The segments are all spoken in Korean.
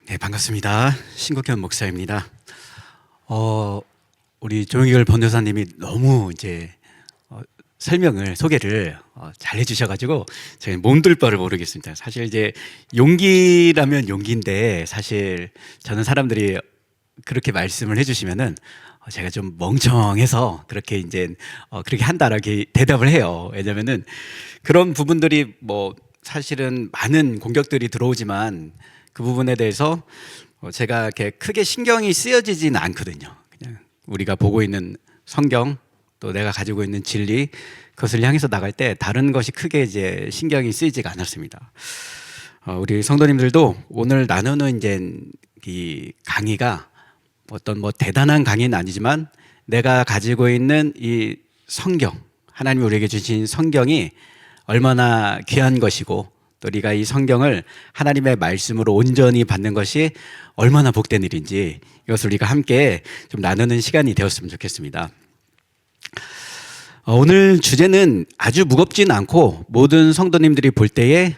네, 반갑습니다. 신국현 목사입니다. 우리 조영길 번도사님이 너무 이제 소개를 잘 해주셔가지고 제가 몸둘 바를 모르겠습니다. 사실 이제 용기라면 용기인데 사실 저는 사람들이 그렇게 말씀을 해주시면은 제가 좀 멍청해서 그렇게 이제 그렇게 한다라고 대답을 해요. 왜냐면은 그런 부분들이 뭐 사실은 많은 공격들이 들어오지만 그 부분에 대해서 제가 이렇게 크게 신경이 쓰여지지는 않거든요. 그냥 우리가 보고 있는 성경 또 내가 가지고 있는 진리 그것을 향해서 나갈 때 다른 것이 크게 이제 신경이 쓰이지가 않았습니다. 우리 성도님들도 오늘 나누는 이제 이 강의가 어떤 뭐 대단한 강의는 아니지만 내가 가지고 있는 이 성경, 하나님이 우리에게 주신 성경이 얼마나 귀한 것이고 또 우리가 이 성경을 하나님의 말씀으로 온전히 받는 것이 얼마나 복된 일인지 이것을 우리가 함께 좀 나누는 시간이 되었으면 좋겠습니다. 오늘 주제는 아주 무겁진 않고 모든 성도님들이 볼 때에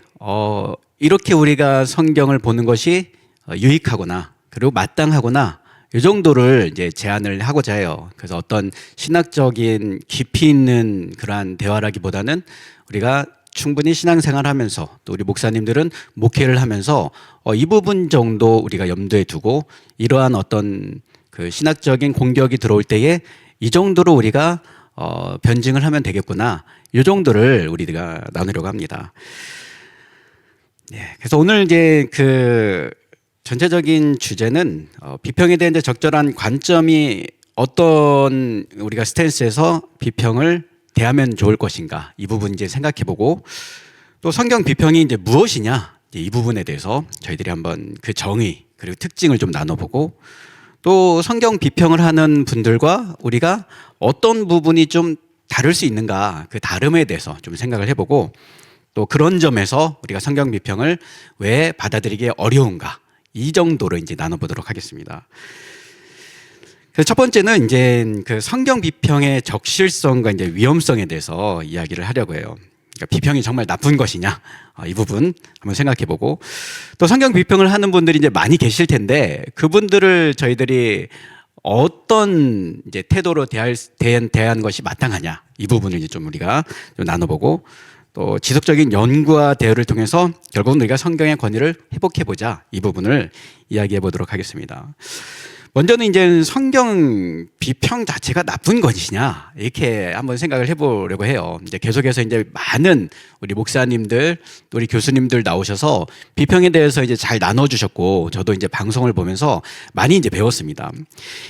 이렇게 우리가 성경을 보는 것이 유익하거나 그리고 마땅하거나 이 정도를 이제 제안을 하고자 해요. 그래서 어떤 신학적인 깊이 있는 그러한 대화라기보다는 우리가 충분히 신앙생활 하면서 또 우리 목사님들은 목회를 하면서 이 부분 정도 우리가 염두에 두고 이러한 어떤 그 신학적인 공격이 들어올 때에 이 정도로 우리가 변증을 하면 되겠구나. 이 정도를 우리가 나누려고 합니다. 네, 그래서 오늘 이제 그 전체적인 주제는 비평에 대한 이제 적절한 관점이 어떤 우리가 스탠스에서 비평을 대하면 좋을 것인가 이 부분 이제 생각해보고 또 성경 비평이 이제 무엇이냐 이 부분에 대해서 저희들이 한번 그 정의 그리고 특징을 좀 나눠보고 또 성경 비평을 하는 분들과 우리가 어떤 부분이 좀 다를 수 있는가 그 다름에 대해서 좀 생각을 해보고 또 그런 점에서 우리가 성경 비평을 왜 받아들이기 어려운가 이 정도로 이제 나눠보도록 하겠습니다. 그래서 첫 번째는 이제 그 성경 비평의 적실성과 이제 위험성에 대해서 이야기를 하려고 해요. 그러니까 비평이 정말 나쁜 것이냐 이 부분 한번 생각해보고 또 성경 비평을 하는 분들이 이제 많이 계실 텐데 그분들을 저희들이 어떤 이제 태도로 대한 것이 마땅하냐 이 부분을 이제 좀 우리가 좀 나눠보고 또 지속적인 연구와 대화를 통해서 결국은 우리가 성경의 권위를 회복해보자 이 부분을 이야기해 보도록 하겠습니다. 먼저는 이제 성경 비평 자체가 나쁜 것이냐 이렇게 한번 생각을 해보려고 해요. 이제 계속해서 이제 많은 우리 목사님들 또 우리 교수님들 나오셔서 비평에 대해서 이제 잘 나눠주셨고 저도 이제 방송을 보면서 많이 이제 배웠습니다.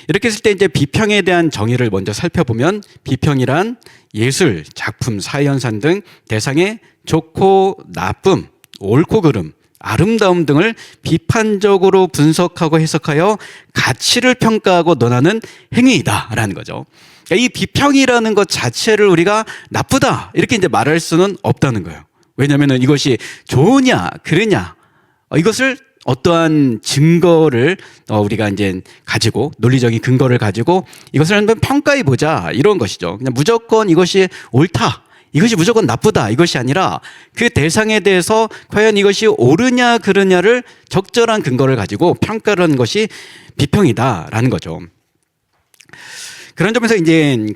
이렇게 했을 때 이제 비평에 대한 정의를 먼저 살펴보면 비평이란 예술, 작품, 사회현상 등 대상의 좋고 나쁨, 옳고 그름 아름다움 등을 비판적으로 분석하고 해석하여 가치를 평가하고 논하는 행위이다라는 거죠. 그러니까 이 비평이라는 것 자체를 우리가 나쁘다 이렇게 이제 말할 수는 없다는 거예요. 왜냐하면 이것이 좋으냐 그르냐 이것을 어떠한 증거를 우리가 이제 가지고 논리적인 근거를 가지고 이것을 한번 평가해 보자 이런 것이죠. 그냥 무조건 이것이 옳다. 이것이 무조건 나쁘다 이것이 아니라 그 대상에 대해서 과연 이것이 옳으냐 그르냐를 적절한 근거를 가지고 평가를 하는 것이 비평이다라는 거죠. 그런 점에서 이제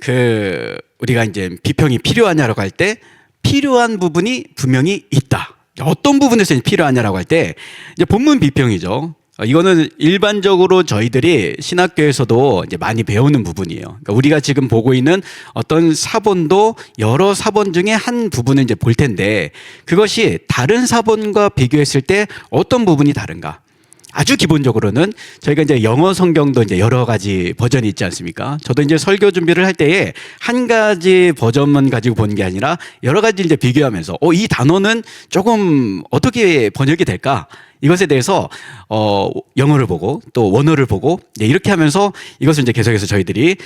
우리가 이제 비평이 필요하냐라고 할 때 필요한 부분이 분명히 있다. 어떤 부분에서 필요하냐라고 할 때 이제 본문 비평이죠. 이거는 일반적으로 저희들이 신학교에서도 이제 많이 배우는 부분이에요. 그러니까 우리가 지금 보고 있는 어떤 사본도 여러 사본 중에 한 부분을 이제 볼 텐데 그것이 다른 사본과 비교했을 때 어떤 부분이 다른가? 아주 기본적으로는 저희가 이제 영어 성경도 이제 여러 가지 버전이 있지 않습니까? 저도 이제 설교 준비를 할 때에 한 가지 버전만 가지고 보는 게 아니라 여러 가지 이제 비교하면서 이 단어는 조금 어떻게 번역이 될까? 이것에 대해서 영어를 보고 또 원어를 보고 이렇게 하면서 이것을 이제 계속해서 저희들이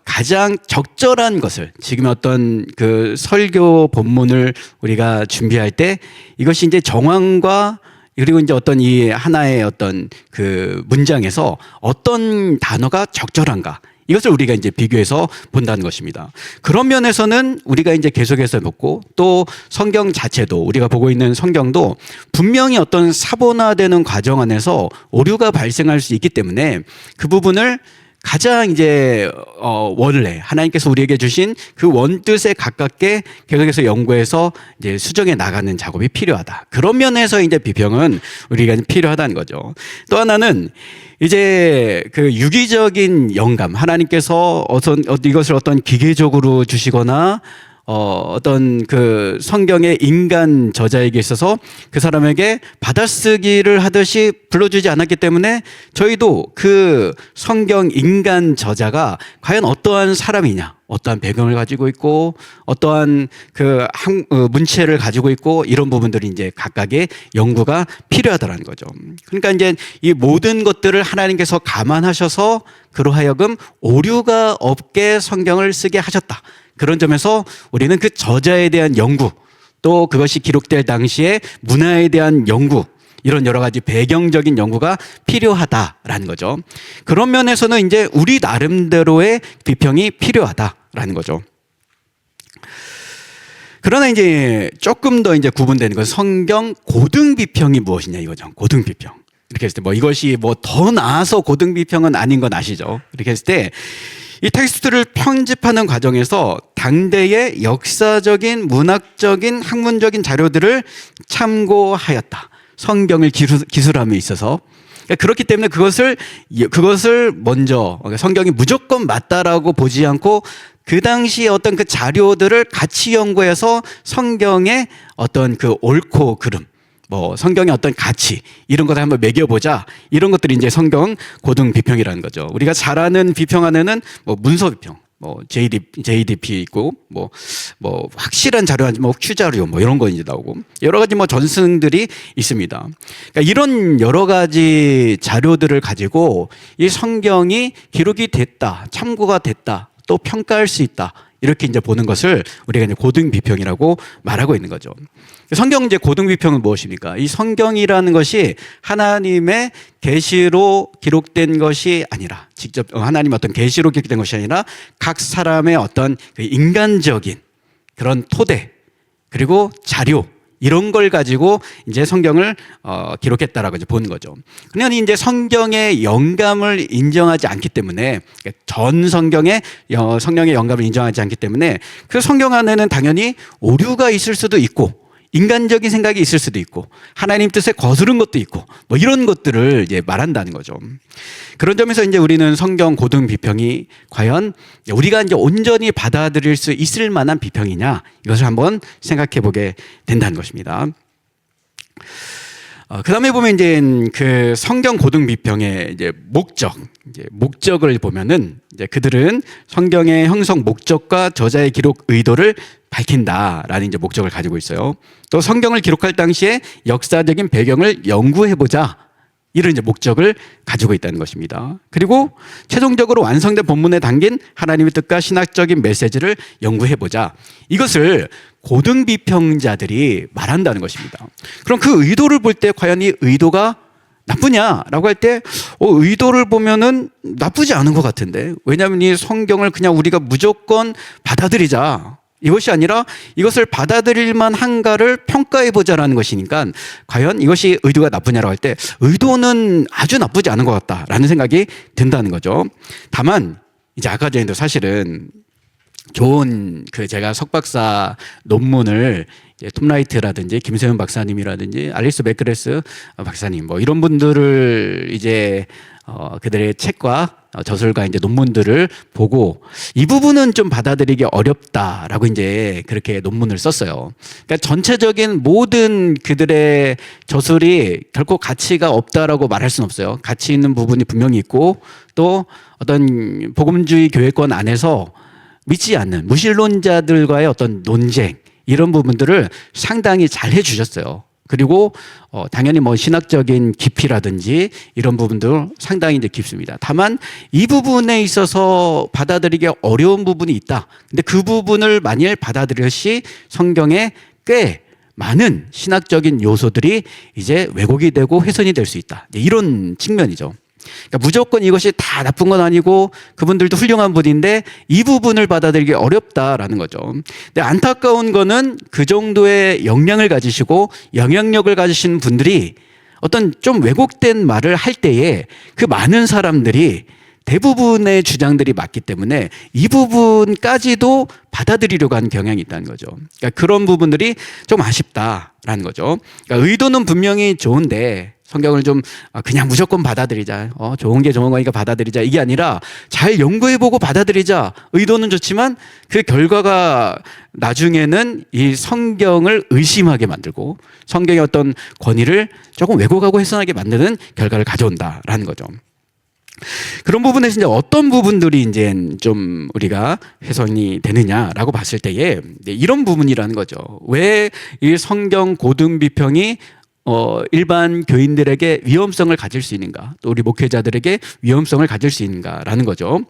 가장 적절한 것을 지금의 어떤 그 설교 본문을 우리가 준비할 때 이것이 이제 정황과 그리고 이제 어떤 이 하나의 어떤 그 문장에서 어떤 단어가 적절한가 이것을 우리가 이제 비교해서 본다는 것입니다. 그런 면에서는 우리가 이제 계속해서 놓고 또 성경 자체도 우리가 보고 있는 성경도 분명히 어떤 사본화되는 과정 안에서 오류가 발생할 수 있기 때문에 그 부분을 가장 이제 원래 하나님께서 우리에게 주신 그 원뜻에 가깝게 계속해서 연구해서 이제 수정해 나가는 작업이 필요하다. 그런 면에서 이제 비평은 우리가 필요하다는 거죠. 또 하나는 이제 그 유기적인 영감, 하나님께서 이것을 어떤 기계적으로 주시거나 어떤 그 성경의 인간 저자에게 있어서 그 사람에게 받아쓰기를 하듯이 불러주지 않았기 때문에 저희도 그 성경 인간 저자가 과연 어떠한 사람이냐, 어떠한 배경을 가지고 있고 어떠한 그 문체를 가지고 있고 이런 부분들이 이제 각각의 연구가 필요하다는 거죠. 그러니까 이제 이 모든 것들을 하나님께서 감안하셔서 그로 하여금 오류가 없게 성경을 쓰게 하셨다. 그런 점에서 우리는 그 저자에 대한 연구, 또 그것이 기록될 당시에 문화에 대한 연구, 이런 여러 가지 배경적인 연구가 필요하다라는 거죠. 그런 면에서는 이제 우리 나름대로의 비평이 필요하다라는 거죠. 그러나 이제 조금 더 이제 구분되는 건 성경 고등 비평이 무엇이냐 이거죠. 고등 비평. 이렇게 했을 때 뭐 이것이 뭐 더 나아서 고등 비평은 아닌 건 아시죠? 이렇게 했을 때 이 텍스트를 편집하는 과정에서 당대의 역사적인, 문학적인, 학문적인 자료들을 참고하였다. 성경을 기술함에 있어서. 그렇기 때문에 그것을 먼저 성경이 무조건 맞다라고 보지 않고 그 당시에 어떤 그 자료들을 같이 연구해서 성경의 어떤 그 옳고 그름, 뭐 성경의 어떤 가치 이런 것을 한번 매겨보자, 이런 것들이 이제 성경 고등 비평이라는 거죠. 우리가 잘 아는 비평 안에는 뭐 문서 비평, 뭐 JDP 있고 뭐 확실한 자료 아니면 뭐 Q 자료 뭐 이런 거 이제 나오고 여러 가지 뭐 전승들이 있습니다. 그러니까 이런 여러 가지 자료들을 가지고 이 성경이 기록이 됐다, 참고가 됐다, 또 평가할 수 있다. 이렇게 이제 보는 것을 우리가 이제 고등 비평이라고 말하고 있는 거죠. 성경 이제 고등 비평은 무엇입니까? 이 성경이라는 것이 하나님의 계시로 기록된 것이 아니라 직접 하나님의 어떤 계시로 기록된 것이 아니라 각 사람의 어떤 그 인간적인 그런 토대 그리고 자료 이런 걸 가지고 이제 성경을 기록했다라고 이제 보는 거죠. 그러면 이제 성경의 영감을 인정하지 않기 때문에 전 성경의 영감을 인정하지 않기 때문에 그 성경 안에는 당연히 오류가 있을 수도 있고 인간적인 생각이 있을 수도 있고 하나님 뜻에 거스른 것도 있고 뭐 이런 것들을 이제 말한다는 거죠. 그런 점에서 이제 우리는 성경 고등 비평이 과연 우리가 이제 온전히 받아들일 수 있을 만한 비평이냐 이것을 한번 생각해 보게 된다는 것입니다. 그 다음에 보면 이제 그 성경 고등 비평의 이제 목적을 보면은 이제 그들은 성경의 형성 목적과 저자의 기록 의도를 밝힌다라는 이제 목적을 가지고 있어요. 또 성경을 기록할 당시에 역사적인 배경을 연구해보자. 이런 이제 목적을 가지고 있다는 것입니다. 그리고 최종적으로 완성된 본문에 담긴 하나님의 뜻과 신학적인 메시지를 연구해보자. 이것을 고등 비평자들이 말한다는 것입니다. 그럼 그 의도를 볼 때 과연 이 의도가 나쁘냐라고 할 때 의도를 보면은 나쁘지 않은 것 같은데, 왜냐하면 이 성경을 그냥 우리가 무조건 받아들이자, 이것이 아니라 이것을 받아들일 만한가를 평가해보자라는 것이니까 과연 이것이 의도가 나쁘냐라고 할 때 의도는 아주 나쁘지 않은 것 같다라는 생각이 든다는 거죠. 다만 이제 아까 전에도 사실은 좋은 제가 석박사 논문을 톰 라이트라든지 김세현 박사님이라든지 알리스 맥그레스 박사님 뭐 이런 분들을 이제 그들의 책과 저술과 이제 논문들을 보고 이 부분은 좀 받아들이기 어렵다라고 이제 그렇게 논문을 썼어요. 그러니까 전체적인 모든 그들의 저술이 결코 가치가 없다라고 말할 수는 없어요. 가치 있는 부분이 분명히 있고 또 어떤 복음주의 교회권 안에서 믿지 않는 무신론자들과의 어떤 논쟁 이런 부분들을 상당히 잘 해주셨어요. 그리고 당연히 뭐 신학적인 깊이라든지 이런 부분도 상당히 이제 깊습니다. 다만 이 부분에 있어서 받아들이기 어려운 부분이 있다. 근데 그 부분을 만일 받아들였시 성경에 꽤 많은 신학적인 요소들이 이제 왜곡이 되고 훼손이 될 수 있다. 이런 측면이죠. 그러니까 무조건 이것이 다 나쁜 건 아니고 그분들도 훌륭한 분인데 이 부분을 받아들이기 어렵다라는 거죠. 근데 안타까운 거는 그 정도의 역량을 가지시고 영향력을 가지신 분들이 어떤 좀 왜곡된 말을 할 때에 그 많은 사람들이 대부분의 주장들이 맞기 때문에 이 부분까지도 받아들이려고 하는 경향이 있다는 거죠. 그러니까 그런 부분들이 좀 아쉽다라는 거죠. 그러니까 의도는 분명히 좋은데 성경을 좀 그냥 무조건 받아들이자. 좋은 게 좋은 거니까 받아들이자. 이게 아니라 잘 연구해보고 받아들이자. 의도는 좋지만 그 결과가 나중에는 이 성경을 의심하게 만들고 성경의 어떤 권위를 조금 왜곡하고 훼손하게 만드는 결과를 가져온다라는 거죠. 그런 부분에서 이제 어떤 부분들이 이제 좀 우리가 훼손이 되느냐라고 봤을 때에 이런 부분이라는 거죠. 왜 이 성경 고등 비평이 일반 교인들에게 위험성을 가질 수 있는가, 또 우리 목회자들에게 위험성을 가질 수 있는가라는 거죠.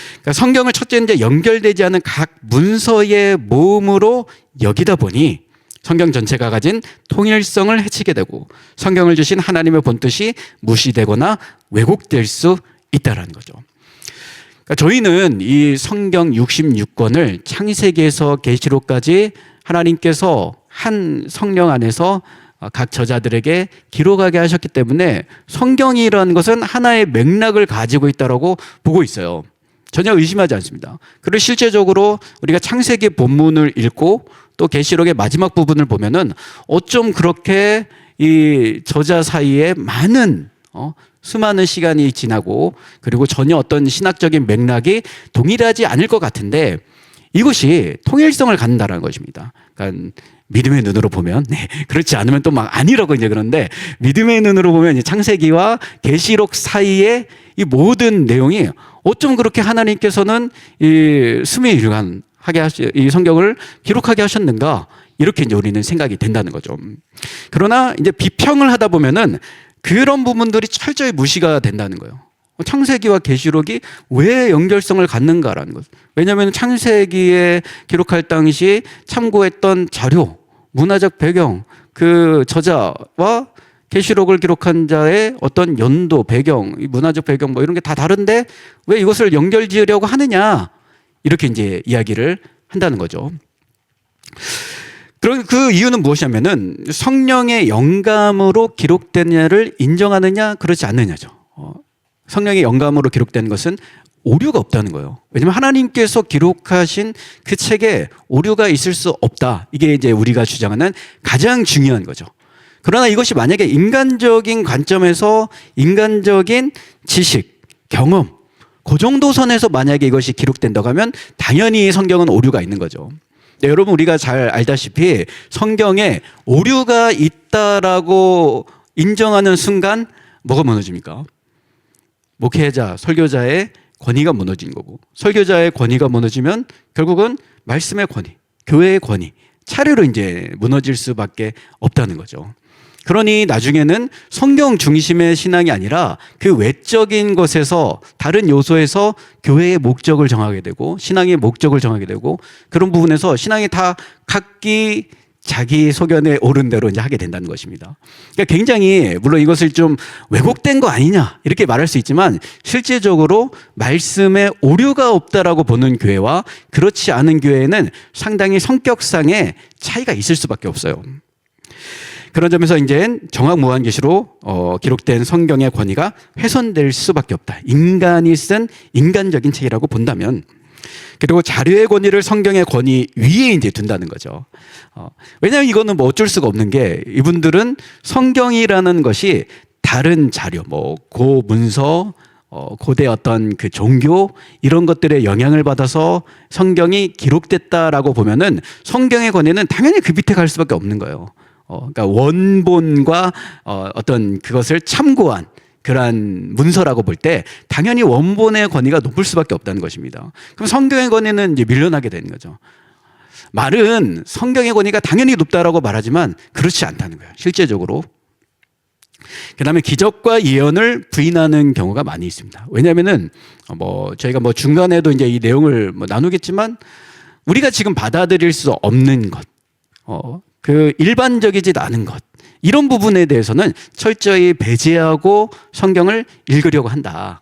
그러니까 성경을 첫째 이제 연결되지 않은 각 문서의 모음으로 여기다 보니 성경 전체가 가진 통일성을 해치게 되고 성경을 주신 하나님의 본뜻이 무시되거나 왜곡될 수 있다라는 거죠. 그러니까 저희는 이 성경 66권을 창세기에서 계시록까지 하나님께서 한 성령 안에서 각 저자들에게 기록하게 하셨기 때문에 성경이라는 것은 하나의 맥락을 가지고 있다고 보고 있어요. 전혀 의심하지 않습니다. 그리고 실제적으로 우리가 창세기 본문을 읽고 또 계시록의 마지막 부분을 보면은 어쩜 그렇게 이 저자 사이에 많은 수많은 시간이 지나고 그리고 전혀 어떤 신학적인 맥락이 동일하지 않을 것 같은데 이것이 통일성을 갖는다는 것입니다. 그러니까 믿음의 눈으로 보면, 그렇지 않으면 또 막 아니라고 이제 그런데 믿음의 눈으로 보면 이제 창세기와 계시록 사이에 이 모든 내용이 어쩜 그렇게 하나님께서는 이 스미일관하게 이 성경을 기록하게 하셨는가 이렇게 이제 우리는 생각이 된다는 거죠. 그러나 이제 비평을 하다 보면은 그런 부분들이 철저히 무시가 된다는 거예요. 창세기와 계시록이 왜 연결성을 갖는가라는 것. 왜냐하면 창세기에 기록할 당시 참고했던 자료, 문화적 배경, 그 저자와 계시록을 기록한 자의 어떤 연도, 배경, 문화적 배경 뭐 이런 게 다 다른데 왜 이것을 연결 지으려고 하느냐 이렇게 이제 이야기를 한다는 거죠. 그럼 그 이유는 무엇이냐면은 성령의 영감으로 기록되느냐를 인정하느냐 그렇지 않느냐죠. 성령의 영감으로 기록된 것은 오류가 없다는 거예요. 왜냐하면 하나님께서 기록하신 그 책에 오류가 있을 수 없다. 이게 이제 우리가 주장하는 가장 중요한 거죠. 그러나 이것이 만약에 인간적인 관점에서 인간적인 지식, 경험, 그 정도 선에서 만약에 이것이 기록된다고 하면 당연히 성경은 오류가 있는 거죠. 네, 여러분 우리가 잘 알다시피 성경에 오류가 있다라고 인정하는 순간 뭐가 무너집니까? 목회자, 설교자의 권위가 무너진 거고 설교자의 권위가 무너지면 결국은 말씀의 권위, 교회의 권위, 차례로 이제 무너질 수밖에 없다는 거죠. 그러니 나중에는 성경 중심의 신앙이 아니라 그 외적인 것에서 다른 요소에서 교회의 목적을 정하게 되고 신앙의 목적을 정하게 되고 그런 부분에서 신앙이 다 각기 자기 소견에 옳은 대로 이제 하게 된다는 것입니다. 그러니까 굉장히 물론 이것을 좀 왜곡된 거 아니냐 이렇게 말할 수 있지만 실제적으로 말씀에 오류가 없다라고 보는 교회와 그렇지 않은 교회에는 상당히 성격상의 차이가 있을 수밖에 없어요. 그런 점에서 이제 정확무한계시로 기록된 성경의 권위가 훼손될 수밖에 없다. 인간이 쓴 인간적인 책이라고 본다면 그리고 자료의 권위를 성경의 권위 위에 이제 둔다는 거죠. 왜냐하면 이거는 뭐 어쩔 수가 없는 게 이분들은 성경이라는 것이 다른 자료, 뭐 고문서, 고대 어떤 그 종교 이런 것들의 영향을 받아서 성경이 기록됐다라고 보면은 성경의 권위는 당연히 그 밑에 갈 수밖에 없는 거예요. 그러니까 원본과 어떤 그것을 참고한 그러한 문서라고 볼 때 당연히 원본의 권위가 높을 수밖에 없다는 것입니다. 그럼 성경의 권위는 이제 밀려나게 되는 거죠. 말은 성경의 권위가 당연히 높다라고 말하지만 그렇지 않다는 거예요. 실제적으로. 그다음에 기적과 예언을 부인하는 경우가 많이 있습니다. 왜냐하면은 저희가 중간에도 이제 이 내용을 나누겠지만 우리가 지금 받아들일 수 없는 것, 그 일반적이지 않은 것, 이런 부분에 대해서는 철저히 배제하고 성경을 읽으려고 한다.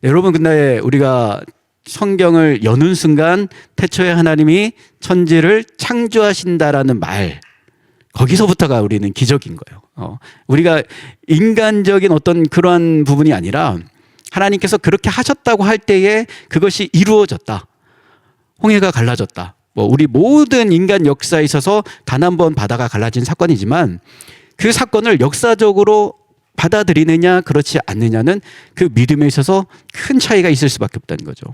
네, 여러분, 근데 우리가 성경을 여는 순간 태초에 하나님이 천지를 창조하신다라는 말, 거기서부터가 우리는 기적인 거예요. 우리가 인간적인 어떤 그러한 부분이 아니라 하나님께서 그렇게 하셨다고 할 때에 그것이 이루어졌다. 홍해가 갈라졌다. 우리 모든 인간 역사에 있어서 단 한 번 바다가 갈라진 사건이지만 그 사건을 역사적으로 받아들이느냐 그렇지 않느냐는 그 믿음에 있어서 큰 차이가 있을 수밖에 없다는 거죠.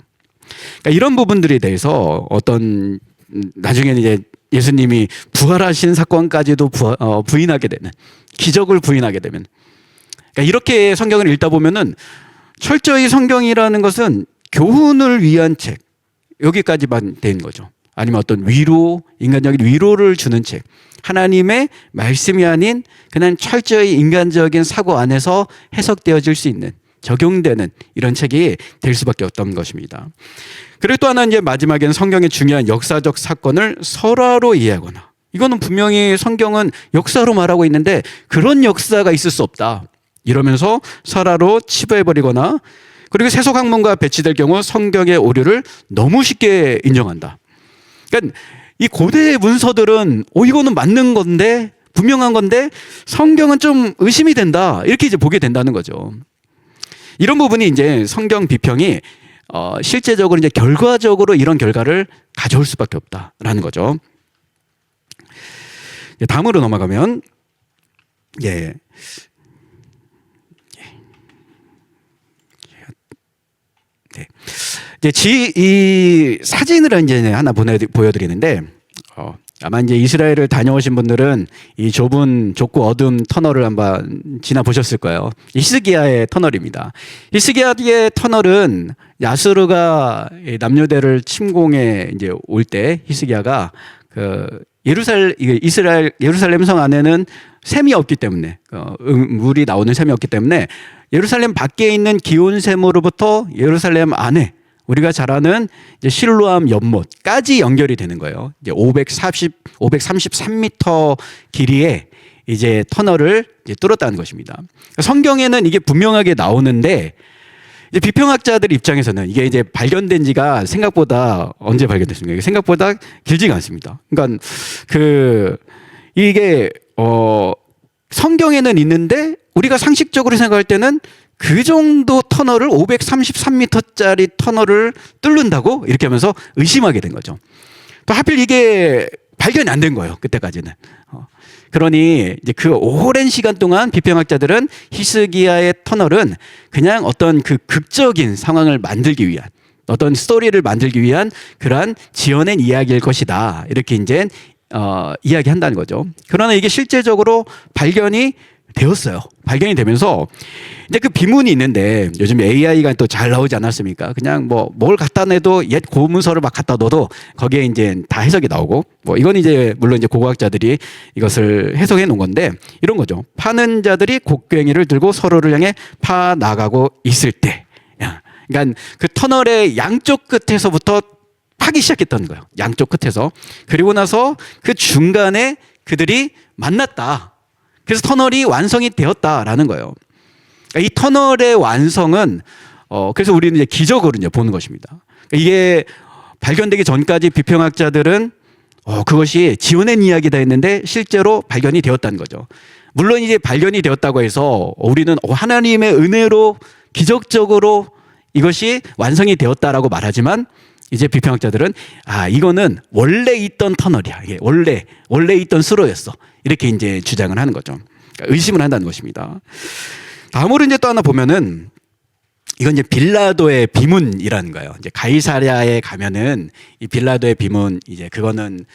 그러니까 이런 부분들에 대해서 어떤 나중에는 이제 예수님이 부활하신 사건까지도 부인하게 되는, 기적을 부인하게 되면, 그러니까 이렇게 성경을 읽다 보면은 철저히 성경이라는 것은 교훈을 위한 책, 여기까지만 된 거죠. 아니면 어떤 위로, 인간적인 위로를 주는 책, 하나님의 말씀이 아닌 그냥 철저히 인간적인 사고 안에서 해석되어질 수 있는, 적용되는 이런 책이 될 수밖에 없던 것입니다. 그리고 또 하나 이제 마지막에는 성경의 중요한 역사적 사건을 설화로 이해하거나, 이거는 분명히 성경은 역사로 말하고 있는데 그런 역사가 있을 수 없다, 이러면서 설화로 치부해버리거나, 그리고 세속 학문가 배치될 경우 성경의 오류를 너무 쉽게 인정한다. 그러니까 이 고대 문서들은 이거는 맞는 건데, 분명한 건데 성경은 좀 의심이 된다, 이렇게 이제 보게 된다는 거죠. 이런 부분이 이제 성경 비평이 실제적으로 이제 결과적으로 이런 결과를 가져올 수밖에 없다라는 거죠. 다음으로 넘어가면, 네, 이제 이 사진을 이제 하나 보여드리는데, 아마 이제 이스라엘을 다녀오신 분들은 이 좁고 어두운 터널을 한번 지나 보셨을 거예요. 히스기야의 터널입니다. 히스기야의 터널은 아수르가 남유대를 침공해 이제 올 때 히스기야가 예루살렘 성 안에는 샘이 없기 때문에, 물이 나오는 샘이 없기 때문에 예루살렘 밖에 있는 기온샘으로부터 예루살렘 안에 우리가 잘 아는 이제 실로암 연못까지 연결이 되는 거예요. 이제 533m 길이의 이제 터널을 이제 뚫었다는 것입니다. 성경에는 이게 분명하게 나오는데, 이제 비평학자들 입장에서는 이게 이제 발견된 지가 생각보다, 언제 발견됐습니까? 생각보다 길지가 않습니다. 그러니까 이게 성경에는 있는데 우리가 상식적으로 생각할 때는 그 정도 터널을, 533m짜리 터널을 뚫는다고? 이렇게 하면서 의심하게 된 거죠. 또 하필 이게 발견이 안 된 거예요, 그때까지는. 그러니 이제 그 오랜 시간 동안 비평학자들은 히스기야의 터널은 그냥 어떤 그 극적인 상황을 만들기 위한, 어떤 스토리를 만들기 위한 그러한 지어낸 이야기일 것이다, 이렇게 이제 이야기한다는 거죠. 그러나 이게 실제적으로 발견이 되었어요. 발견이 되면서 이제 그 비문이 있는데, 요즘 AI가 또 잘 나오지 않았습니까? 그냥 뭘 갖다 내도, 옛 고문서를 막 갖다 넣어도 거기에 이제 다 해석이 나오고, 이건 이제 물론 이제 고고학자들이 이것을 해석해 놓은 건데, 이런 거죠. 파는 자들이 곡괭이를 들고 서로를 향해 파 나가고 있을 때, 그러니까 그 터널의 양쪽 끝에서부터 파기 시작했던 거예요. 양쪽 끝에서. 그리고 나서 그 중간에 그들이 만났다. 그래서 터널이 완성이 되었다라는 거예요. 이 터널의 완성은 그래서 우리는 이제 기적으로 이제 보는 것입니다. 이게 발견되기 전까지 비평학자들은 그것이 지어낸 이야기다 했는데 실제로 발견이 되었다는 거죠. 물론 이제 발견이 되었다고 해서 우리는 하나님의 은혜로 기적적으로 이것이 완성이 되었다라고 말하지만, 이제 비평학자들은 이거는 원래 있던 터널이야, 이게 원래 있던 수로였어, 이렇게 이제 주장을 하는 거죠. 그러니까 의심을 한다는 것입니다. 다음으로 이제 또 하나 보면은, 이건 이제 빌라도의 비문이라는 거예요. 이제 가이사랴에 가면은 이 빌라도의 비문, 이제 그거는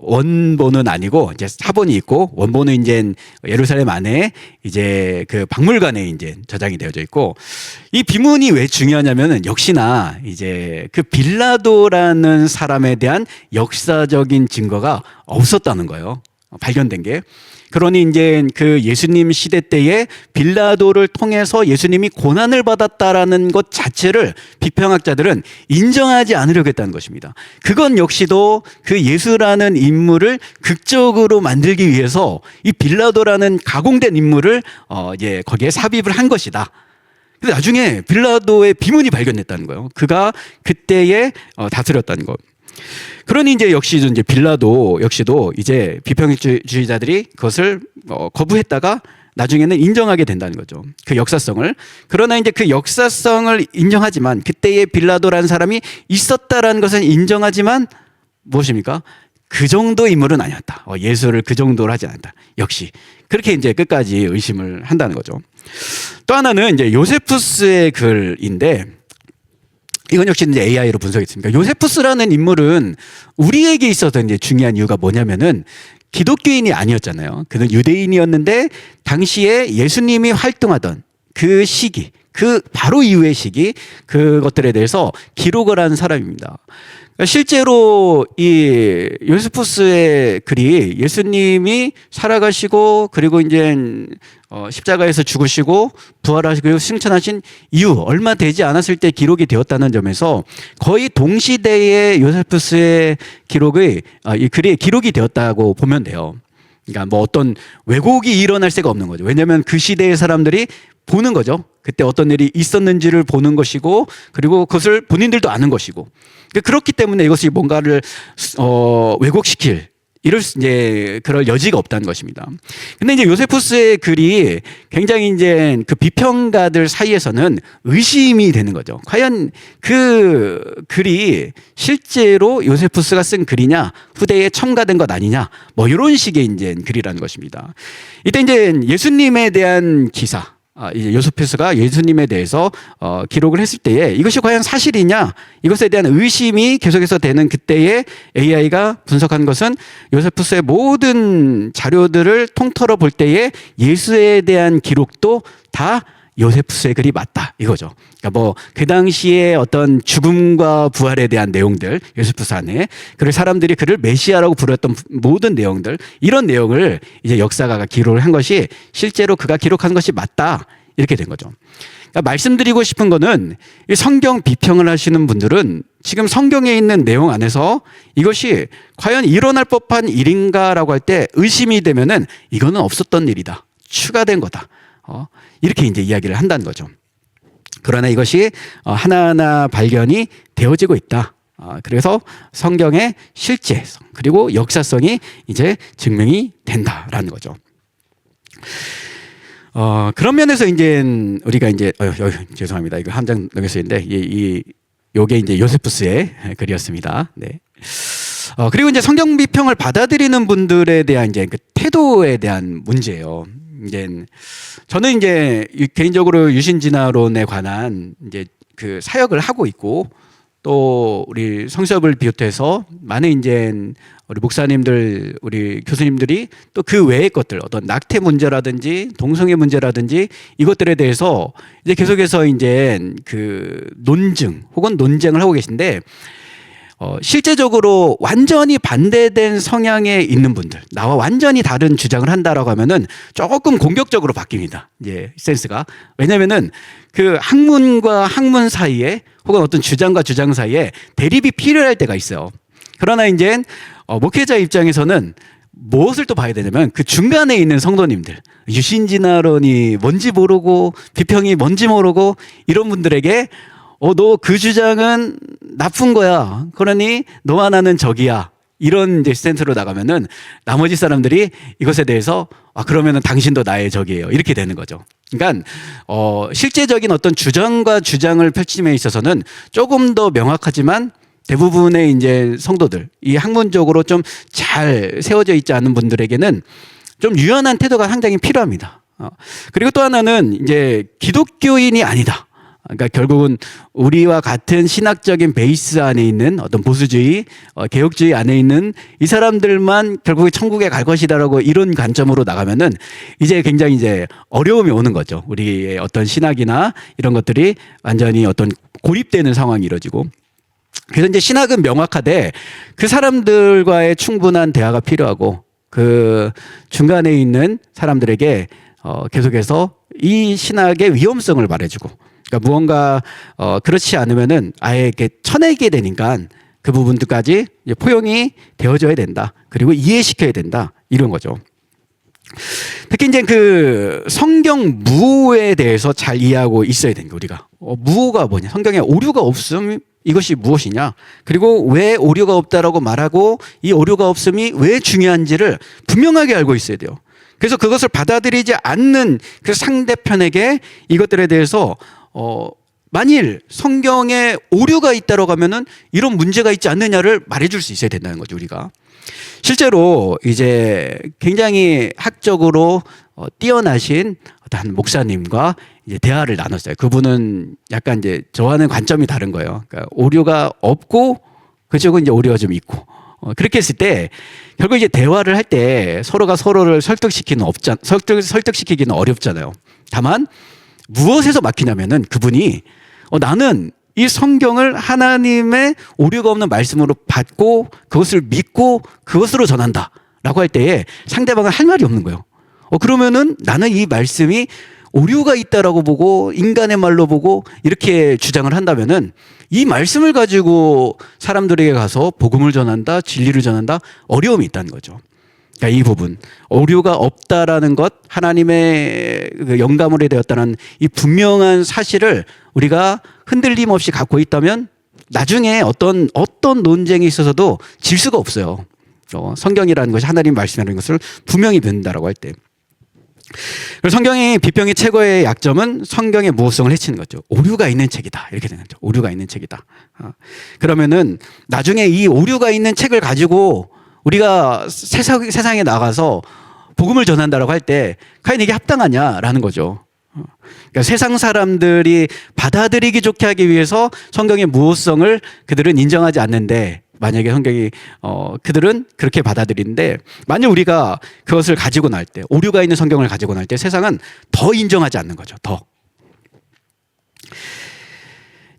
원본은 아니고 이제 사본이 있고, 원본은 이제 예루살렘 안에 이제 그 박물관에 이제 저장이 되어져 있고, 이 비문이 왜 중요하냐면은 역시나 이제 그 빌라도라는 사람에 대한 역사적인 증거가 없었다는 거예요. 발견된 게. 그러니 이제 그 예수님 시대 때에 빌라도를 통해서 예수님이 고난을 받았다라는 것 자체를 비평학자들은 인정하지 않으려고 했다는 것입니다. 그건 역시도 그 예수라는 인물을 극적으로 만들기 위해서 이 빌라도라는 가공된 인물을 이제 거기에 삽입을 한 것이다. 근데 나중에 빌라도의 비문이 발견됐다는 거예요. 그가 그때에 다스렸다는 것. 그러니 이제 역시 이제 빌라도 역시도 이제 비평주의자들이 그것을 거부했다가 나중에는 인정하게 된다는 거죠. 그 역사성을. 그러나 이제 그 역사성을 인정하지만 그때의 빌라도라는 사람이 있었다라는 것은 인정하지만 무엇입니까? 그 정도 인물은 아니었다. 예수를 그 정도로 하지 않았다. 역시 그렇게 이제 끝까지 의심을 한다는 거죠. 또 하나는 이제 요세푸스의 글인데 이건 역시 이제 AI로 분석했습니다. 요세푸스라는 인물은 우리에게 있어서 이제 중요한 이유가 뭐냐면은 기독교인이 아니었잖아요. 그는 유대인이었는데 당시에 예수님이 활동하던 그 시기, 그 바로 이후의 시기, 그것들에 대해서 기록을 한 사람입니다. 실제로 이 요세푸스의 글이 예수님이 살아가시고 그리고 이제 십자가에서 죽으시고 부활하시고 승천하신 이후 얼마 되지 않았을 때 기록이 되었다는 점에서 거의 동시대의 요세푸스의 기록의 이 글이 기록이 되었다고 보면 돼요. 그러니까 뭐 어떤 왜곡이 일어날 새가 없는 거죠. 왜냐하면 그 시대의 사람들이 보는 거죠. 그때 어떤 일이 있었는지를 보는 것이고 그리고 그것을 본인들도 아는 것이고 그렇기 때문에 이것이 뭔가를 왜곡시킬 이럴 이제 그럴 여지가 없다는 것입니다. 근데 이제 요세푸스의 글이 굉장히 이제 그 비평가들 사이에서는 의심이 되는 거죠. 과연 그 글이 실제로 요세푸스가 쓴 글이냐, 후대에 첨가된 것 아니냐, 뭐 이런 식의 이제 글이라는 것입니다. 이때 이제 예수님에 대한 기사. 이제 요세푸스가 예수님에 대해서 기록을 했을 때에 이것이 과연 사실이냐 이것에 대한 의심이 계속해서 되는 그때에 AI가 분석한 것은 요세푸스의 모든 자료들을 통틀어 볼 때에 예수에 대한 기록도 다 요세푸스의 글이 맞다 이거죠. 그러니까 뭐 그 당시에 어떤 죽음과 부활에 대한 내용들 요세푸스 안에 그리고 사람들이 그를 메시아라고 부르었던 모든 내용들 이런 내용을 이제 역사가가 기록을 한 것이 실제로 그가 기록한 것이 맞다 이렇게 된 거죠. 그러니까 말씀드리고 싶은 거는 이 성경 비평을 하시는 분들은 지금 성경에 있는 내용 안에서 이것이 과연 일어날 법한 일인가라고 할 때 의심이 되면은 이거는 없었던 일이다 추가된 거다. 이렇게 이제 이야기를 한다는 거죠. 그러나 이것이 하나하나 발견이 되어지고 있다. 그래서 성경의 실제성 그리고 역사성이 이제 증명이 된다라는 거죠. 그런 면에서 이제 우리가 이제 죄송합니다. 이거 한 장 넘겼어야 했는데 요게 이제 요세푸스의 글이었습니다. 네. 그리고 이제 성경 비평을 받아들이는 분들에 대한 이제 그 태도에 대한 문제예요. 이제 저는 이제 개인적으로 유신진화론에 관한 이제 그 사역을 하고 있고 또 우리 성수협을 비롯해서 많은 이제 우리 목사님들, 우리 교수님들이 또 그 외의 것들 어떤 낙태 문제라든지 동성애 문제라든지 이것들에 대해서 이제 계속해서 이제 그 논증 혹은 논쟁을 하고 계신데 실제적으로 완전히 반대된 성향에 있는 분들, 나와 완전히 다른 주장을 한다라고 하면은 조금 공격적으로 바뀝니다. 이제 센스가. 왜냐면은 그 학문과 학문 사이에 혹은 어떤 주장과 주장 사이에 대립이 필요할 때가 있어요. 그러나 이제 목회자 입장에서는 무엇을 또 봐야 되냐면 그 중간에 있는 성도님들, 유신진화론이 뭔지 모르고 비평이 뭔지 모르고 이런 분들에게 너 그 주장은 나쁜 거야. 그러니 너와 나는 적이야. 이런 이제 스탠스로 나가면은 나머지 사람들이 이것에 대해서 그러면은 당신도 나의 적이에요. 이렇게 되는 거죠. 그러니까 실제적인 어떤 주장과 주장을 펼침에 있어서는 조금 더 명확하지만 대부분의 이제 성도들, 이 학문적으로 좀 잘 세워져 있지 않은 분들에게는 좀 유연한 태도가 상당히 필요합니다. 그리고 또 하나는 이제 기독교인이 아니다. 그러니까 결국은 우리와 같은 신학적인 베이스 안에 있는 어떤 보수주의, 개혁주의 안에 있는 이 사람들만 결국에 천국에 갈 것이다라고 이런 관점으로 나가면은 이제 굉장히 이제 어려움이 오는 거죠. 우리의 어떤 신학이나 이런 것들이 완전히 어떤 고립되는 상황이 이루어지고. 그래서 이제 신학은 명확하되 그 사람들과의 충분한 대화가 필요하고 그 중간에 있는 사람들에게 계속해서 이 신학의 위험성을 말해주고, 그러니까 무언가 그렇지 않으면은 아예 이렇게 쳐내게 되니까 그 부분들까지 이제 포용이 되어져야 된다. 그리고 이해시켜야 된다. 이런 거죠. 특히 이제 그 성경 무오에 대해서 잘 이해하고 있어야 되는 거, 우리가. 무오가 뭐냐? 성경에 오류가 없음, 이것이 무엇이냐? 그리고 왜 오류가 없다라고 말하고 이 오류가 없음이 왜 중요한지를 분명하게 알고 있어야 돼요. 그래서 그것을 받아들이지 않는 그 상대편에게 이것들에 대해서 만일 성경에 오류가 있다고 하면은 이런 문제가 있지 않느냐를 말해줄 수 있어야 된다는 거죠, 우리가. 실제로 이제 굉장히 학적으로 뛰어나신 어떤 목사님과 이제 대화를 나눴어요. 그분은 약간 이제 저와는 관점이 다른 거예요. 그러니까 오류가 없고 그쪽은 이제 오류가 좀 있고. 그렇게 했을 때 결국 이제 대화를 할 때 서로가 서로를 설득시키기는 어렵잖아요. 다만 무엇에서 막히냐면은 그분이 나는 이 성경을 하나님의 오류가 없는 말씀으로 받고 그것을 믿고 그것으로 전한다 라고 할 때에 상대방은 할 말이 없는 거예요. 그러면은 나는 이 말씀이 오류가 있다라고 보고 인간의 말로 보고 이렇게 주장을 한다면은 이 말씀을 가지고 사람들에게 가서 복음을 전한다, 진리를 전한다, 어려움이 있다는 거죠. 그러니까 이 부분, 오류가 없다라는 것, 하나님의 영감으로 되었다는 이 분명한 사실을 우리가 흔들림 없이 갖고 있다면 나중에 어떤 논쟁에 있어서도 질 수가 없어요. 성경이라는 것이 하나님 말씀이라는 것을 분명히 믿는다라고 할 때. 성경의 비평의 최고의 약점은 성경의 무호성을 해치는 거죠. 오류가 있는 책이다. 이렇게 되는 거죠. 오류가 있는 책이다. 그러면은 나중에 이 오류가 있는 책을 가지고 우리가 세상에 나가서 복음을 전한다라고 할 때 과연 이게 합당하냐라는 거죠. 그러니까 세상 사람들이 받아들이기 좋게 하기 위해서 성경의 무호성을 그들은 인정하지 않는데, 만약에 성경이 그들은 그렇게 받아들이는데, 만약 우리가 그것을 가지고 날 때, 오류가 있는 성경을 가지고 날 때 세상은 더 인정하지 않는 거죠. 더.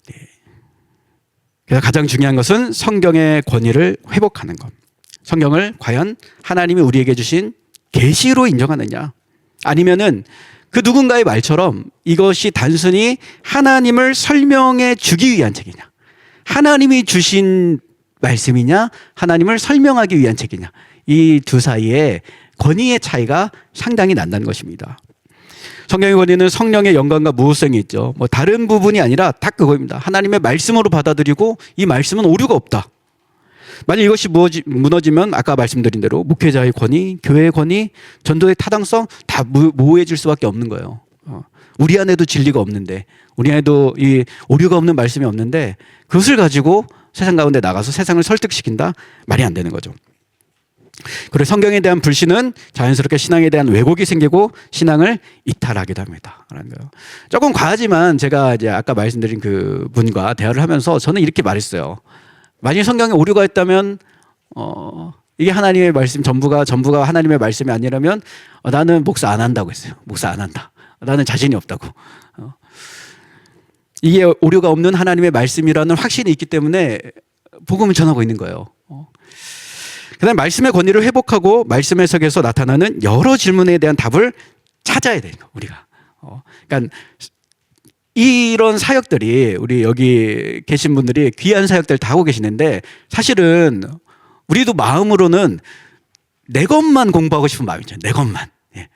네. 그래서 가장 중요한 것은 성경의 권위를 회복하는 것. 성경을 과연 하나님이 우리에게 주신 계시로 인정하느냐, 아니면은 그 누군가의 말처럼 이것이 단순히 하나님을 설명해 주기 위한 책이냐, 하나님이 주신 말씀이냐, 하나님을 설명하기 위한 책이냐, 이 두 사이에 권위의 차이가 상당히 난다는 것입니다. 성경의 권위는 성령의 영광과 무호성이 있죠. 뭐 다른 부분이 아니라 딱 그거입니다. 하나님의 말씀으로 받아들이고 이 말씀은 오류가 없다. 만약 이것이 무너지면 아까 말씀드린 대로 목회자의 권위, 교회의 권위, 전도의 타당성 다 모호해질 수밖에 없는 거예요. 우리 안에도 진리가 없는데, 우리 안에도 이 오류가 없는 말씀이 없는데 그것을 가지고 세상 가운데 나가서 세상을 설득시킨다? 말이 안 되는 거죠. 그리고 성경에 대한 불신은 자연스럽게 신앙에 대한 왜곡이 생기고 신앙을 이탈하기도 합니다. 조금 과하지만 제가 이제 아까 말씀드린 그 분과 대화를 하면서 저는 이렇게 말했어요. 만약 성경에 오류가 있다면 이게 하나님의 말씀 전부가 하나님의 말씀이 아니라면 나는 목사 안 한다고 했어요. 목사 안 한다. 나는 자신이 없다고. 이게 오류가 없는 하나님의 말씀이라는 확신이 있기 때문에 복음을 전하고 있는 거예요. 그다음에 말씀의 권위를 회복하고 말씀 해석에서 나타나는 여러 질문에 대한 답을 찾아야 돼요. 우리가. 그러니까 이런 사역들이, 우리 여기 계신 분들이 귀한 사역들 다 하고 계시는데 사실은 우리도 마음으로는 내 것만 공부하고 싶은 마음이죠. 내 것만. 예.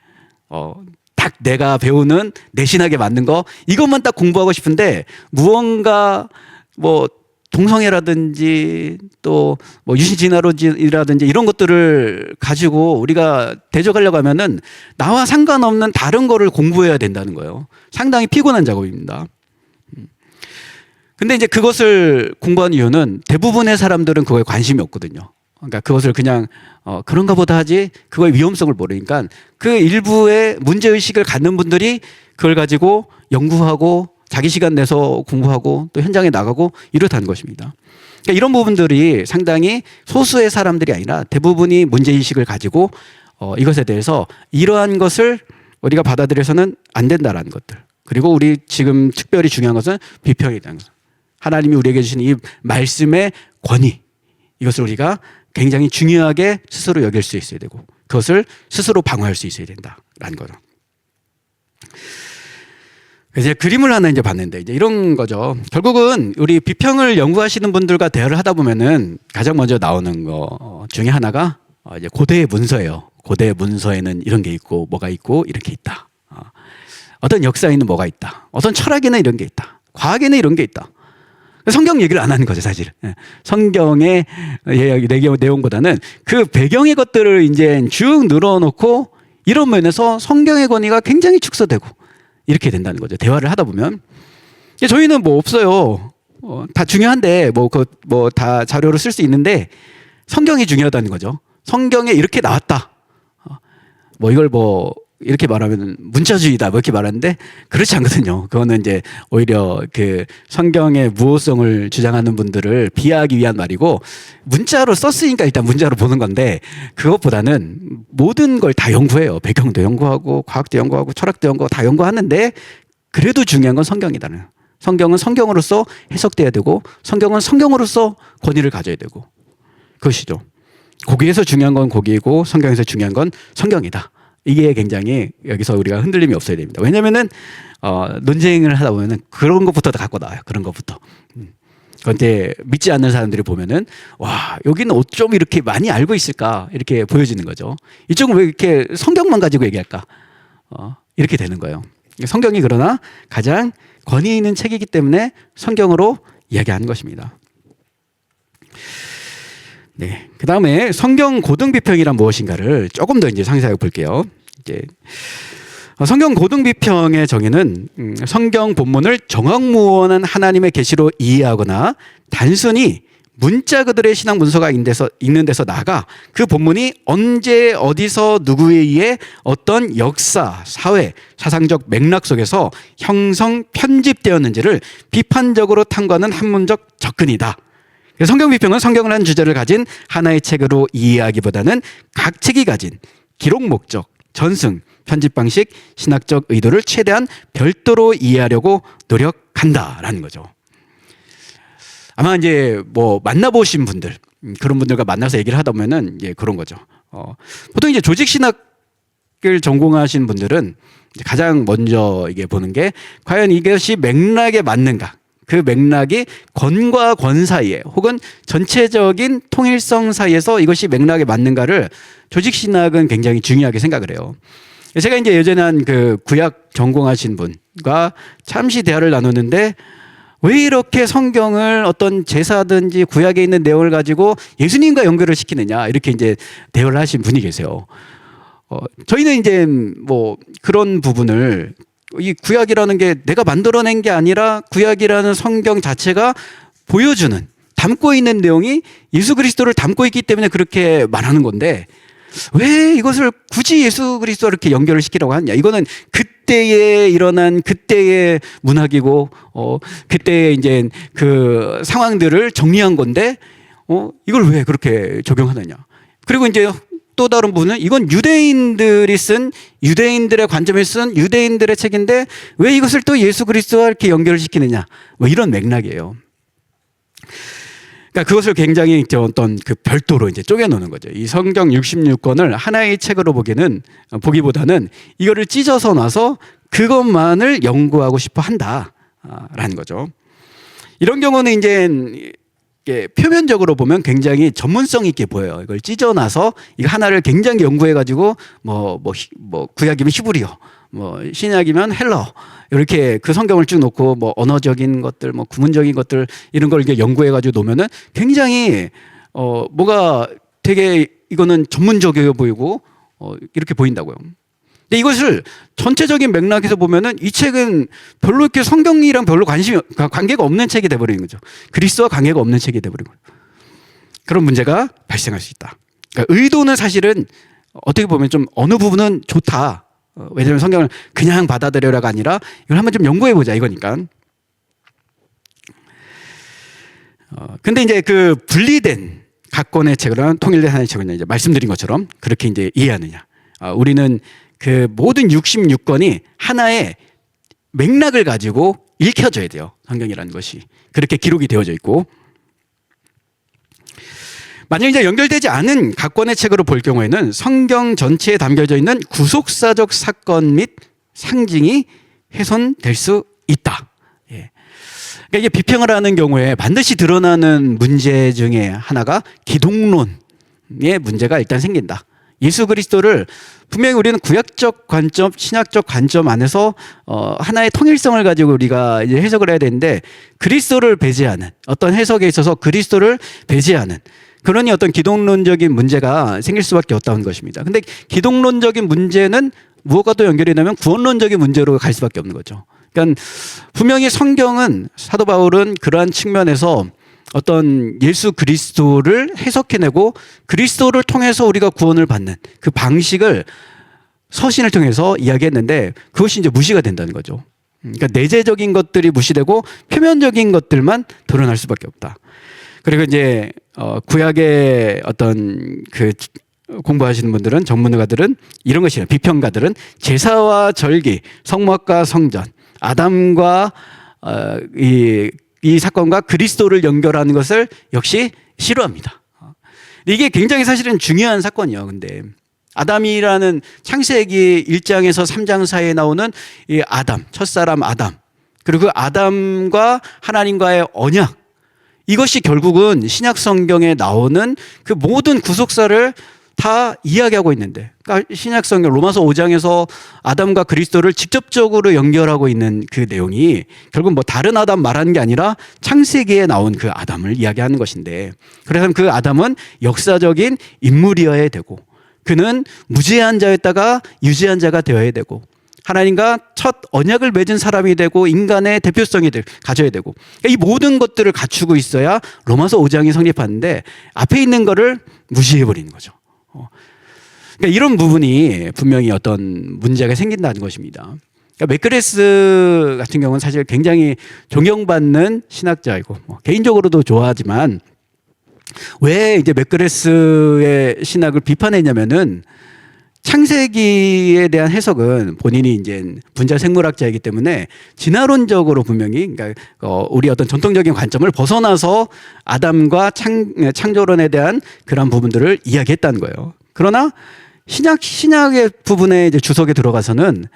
딱 내가 배우는 내 신학에 맞는 거 이것만 딱 공부하고 싶은데, 무언가 뭐 동성애라든지 또 뭐 유신진화론이라든지 이런 것들을 가지고 우리가 대적하려고 하면은 나와 상관없는 다른 거를 공부해야 된다는 거예요. 상당히 피곤한 작업입니다. 근데 이제 그것을 공부한 이유는 대부분의 사람들은 그거에 관심이 없거든요. 그러니까 그것을 그냥 그런가 보다 하지 그거의 위험성을 모르니까 그 일부의 문제의식을 갖는 분들이 그걸 가지고 연구하고 자기 시간 내서 공부하고 또 현장에 나가고 이렇다는 것입니다. 그러니까 이런 부분들이 상당히 소수의 사람들이 아니라 대부분이 문제의식을 가지고 이것에 대해서 이러한 것을 우리가 받아들여서는 안 된다라는 것들. 그리고 우리 지금 특별히 중요한 것은 비평에 대한 것. 하나님이 우리에게 주신 이 말씀의 권위, 이것을 우리가 굉장히 중요하게 스스로 여길 수 있어야 되고, 그것을 스스로 방어할 수 있어야 된다라는 거죠. 그래서 그림을 하나 이제 봤는데 이제 이런 거죠. 결국은 우리 비평을 연구하시는 분들과 대화를 하다 보면은 가장 먼저 나오는 거 중에 하나가 이제 고대 문서예요. 고대 문서에는 이런 게 있고 뭐가 있고 이렇게 있다. 어떤 역사에는 뭐가 있다. 어떤 철학에는 이런 게 있다. 과학에는 이런 게 있다. 성경 얘기를 안 하는 거죠, 사실. 성경의 내용보다는 그 배경의 것들을 이제 쭉 늘어놓고 이런 면에서 성경의 권위가 굉장히 축소되고 이렇게 된다는 거죠. 대화를 하다 보면. 저희는 뭐 없어요. 다 중요한데 뭐 다 자료로 쓸 수 있는데 성경이 중요하다는 거죠. 성경에 이렇게 나왔다. 뭐 이걸 뭐 이렇게 말하면 문자주의다 뭐 이렇게 말하는데 그렇지 않거든요. 그거는 이제 오히려 그 성경의 무호성을 주장하는 분들을 비하하기 위한 말이고 문자로 썼으니까 일단 문자로 보는 건데 그것보다는 모든 걸 다 연구해요. 배경도 연구하고 과학도 연구하고 철학도 연구하고 다 연구하는데 그래도 중요한 건 성경이다는. 성경은 성경으로서 해석돼야 되고 성경은 성경으로서 권위를 가져야 되고 그것이죠. 고기에서 중요한 건 고기이고 성경에서 중요한 건 성경이다. 이게 굉장히 여기서 우리가 흔들림이 없어야 됩니다. 왜냐면은 논쟁을 하다 보면은 그런 것부터 다 갖고 나와요. 그런 것부터. 그런데 믿지 않는 사람들이 보면은 와 여기는 어쩜 이렇게 많이 알고 있을까 이렇게 보여지는 거죠. 이쪽은 왜 이렇게 성경만 가지고 얘기할까? 이렇게 되는 거예요. 성경이 그러나 가장 권위 있는 책이기 때문에 성경으로 이야기하는 것입니다. 네. 그 다음에 성경 고등비평이란 무엇인가를 조금 더 이제 상세하게 볼게요. 이제 성경 고등비평의 정의는 성경 본문을 정확무원한 하나님의 계시로 이해하거나 단순히 문자 그들의 신앙 문서가 있는 데서 나아가 그 본문이 언제 어디서 누구에 의해 어떤 역사, 사회, 사상적 맥락 속에서 형성, 편집되었는지를 비판적으로 탐구하는 학문적 접근이다. 성경 비평은 성경을 한 주제를 가진 하나의 책으로 이해하기보다는 각 책이 가진 기록 목적, 전승, 편집 방식, 신학적 의도를 최대한 별도로 이해하려고 노력한다라는 거죠. 아마 이제 뭐 만나보신 분들, 그런 분들과 만나서 얘기를 하다 보면은 이제 그런 거죠. 보통 이제 조직 신학을 전공하신 분들은 가장 먼저 이게 보는 게 과연 이것이 맥락에 맞는가? 그 맥락이 권과 권 사이에 혹은 전체적인 통일성 사이에서 이것이 맥락에 맞는가를 조직신학은 굉장히 중요하게 생각을 해요. 제가 이제 예전에 한 그 구약 전공하신 분과 잠시 대화를 나눴는데 왜 이렇게 성경을 어떤 제사든지 구약에 있는 내용을 가지고 예수님과 연결을 시키느냐 이렇게 이제 대화를 하신 분이 계세요. 저희는 이제 뭐 그런 부분을 이 구약이라는 게 내가 만들어낸 게 아니라 구약이라는 성경 자체가 보여주는 담고 있는 내용이 예수 그리스도를 담고 있기 때문에 그렇게 말하는 건데 왜 이것을 굳이 예수 그리스도와 이렇게 연결을 시키라고 하느냐. 이거는 그때에 일어난 그때의 문학이고 그때의 이제 그 상황들을 정리한 건데 이걸 왜 그렇게 적용하느냐. 그리고 이제 또 다른 부분은 이건 유대인들이 쓴 유대인들의 관점에 쓴 유대인들의 책인데 왜 이것을 또 예수 그리스도와 이렇게 연결을 시키느냐. 뭐 이런 맥락이에요. 그러니까 그것을 굉장히 어떤 그 별도로 이제 쪼개놓는 거죠. 이 성경 66권을 하나의 책으로 보기보다는 이거를 찢어서 놔서 그것만을 연구하고 싶어 한다라는 거죠. 이런 경우는 이제 표면적으로 보면 굉장히 전문성 있게 보여요. 이걸 찢어놔서 이거 하나를 굉장히 연구해가지고 뭐 구약이면 히브리어, 뭐 신약이면 헬러 이렇게 그 성경을 쭉 놓고 뭐 언어적인 것들, 뭐 구문적인 것들 이런 걸 이렇게 연구해가지고 놓으면은 굉장히 뭐가 되게 이거는 전문적이어 보이고 이렇게 보인다고요. 근데 이것을 전체적인 맥락에서 보면은 이 책은 별로 이렇게 성경이랑 별로 관계가 없는 책이 돼버리는 거죠. 그리스도와 관계가 없는 책이 돼버리는 거예요. 그런 문제가 발생할 수 있다. 그러니까 의도는 사실은 어떻게 보면 좀 어느 부분은 좋다. 왜냐하면 성경을 그냥 받아들여라가 아니라 이걸 한번 좀 연구해보자 이거니까. 근데 이제 그 분리된 각 권의 책을 통일된 하나의 책을 이제 말씀드린 것처럼 그렇게 이제 이해하느냐. 우리는 그 모든 66권이 하나의 맥락을 가지고 읽혀져야 돼요. 성경이라는 것이. 그렇게 기록이 되어져 있고. 만약 이제 연결되지 않은 각권의 책으로 볼 경우에는 성경 전체에 담겨져 있는 구속사적 사건 및 상징이 훼손될 수 있다. 예. 그러니까 이게 비평을 하는 경우에 반드시 드러나는 문제 중에 하나가 기독론의 문제가 일단 생긴다. 예수 그리스도를 분명히 우리는 구약적 관점, 신약적 관점 안에서 하나의 통일성을 가지고 우리가 이제 해석을 해야 되는데 그리스도를 배제하는 어떤 해석에 있어서 그리스도를 배제하는 그러니 어떤 기독론적인 문제가 생길 수밖에 없다는 것입니다. 근데 기독론적인 문제는 무엇과 또 연결이 되면 구원론적인 문제로 갈 수밖에 없는 거죠. 그러니까 분명히 성경은 사도 바울은 그러한 측면에서 어떤 예수 그리스도를 해석해내고 그리스도를 통해서 우리가 구원을 받는 그 방식을 서신을 통해서 이야기했는데 그것이 이제 무시가 된다는 거죠. 그러니까 내재적인 것들이 무시되고 표면적인 것들만 드러날 수밖에 없다. 그리고 이제 구약의 어떤 그 공부하시는 분들은 전문가들은 이런 것이에요. 비평가들은 제사와 절기, 성막과 성전, 아담과 이 사건과 그리스도를 연결하는 것을 역시 싫어합니다. 이게 굉장히 사실은 중요한 사건이에요. 근데 아담이라는 창세기 1장에서 3장 사이에 나오는 이 아담, 첫사람 아담, 그리고 그 아담과 하나님과의 언약, 이것이 결국은 신약 성경에 나오는 그 모든 구속사를 다 이야기하고 있는데, 그러니까 신약 성경 로마서 5장에서 아담과 그리스도를 직접적으로 연결하고 있는 그 내용이 결국 뭐 다른 아담 말하는 게 아니라 창세기에 나온 그 아담을 이야기하는 것인데, 그래서 그 아담은 역사적인 인물이어야 되고 그는 무죄한 자였다가 유죄한 자가 되어야 되고 하나님과 첫 언약을 맺은 사람이 되고 인간의 대표성이 가져야 되고, 이 모든 것들을 갖추고 있어야 로마서 5장이 성립하는데 앞에 있는 거를 무시해버리는 거죠. 그러니까 이런 부분이 분명히 어떤 문제가 생긴다는 것입니다. 그러니까 맥그레스 같은 경우는 사실 굉장히 존경받는 신학자이고 개인적으로도 좋아하지만 왜 이제 맥그레스의 신학을 비판했냐면은 창세기에 대한 해석은 본인이 이제 분자 생물학자이기 때문에 진화론적으로 분명히 그러니까 우리 어떤 전통적인 관점을 벗어나서 아담과 창조론에 대한 그런 부분들을 이야기했다는 거예요. 그러나 신약의 부분에 이제 주석에 들어가서는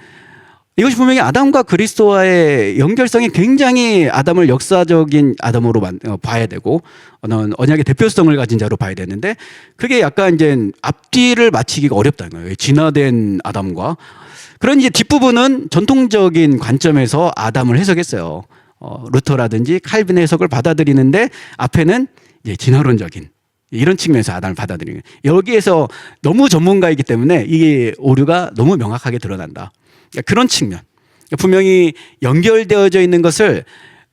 이것이 분명히 아담과 그리스도와의 연결성이 굉장히 아담을 역사적인 아담으로 봐야 되고 언약의 대표성을 가진 자로 봐야 되는데 그게 약간 이제 앞뒤를 맞추기가 어렵다는 거예요. 진화된 아담과. 그런 이제 뒷부분은 전통적인 관점에서 아담을 해석했어요. 루터라든지 칼빈의 해석을 받아들이는데 앞에는 이제 진화론적인 이런 측면에서 아담을 받아들이는 거예요. 여기에서 너무 전문가이기 때문에 이게 오류가 너무 명확하게 드러난다. 그런 측면. 분명히 연결되어져 있는 것을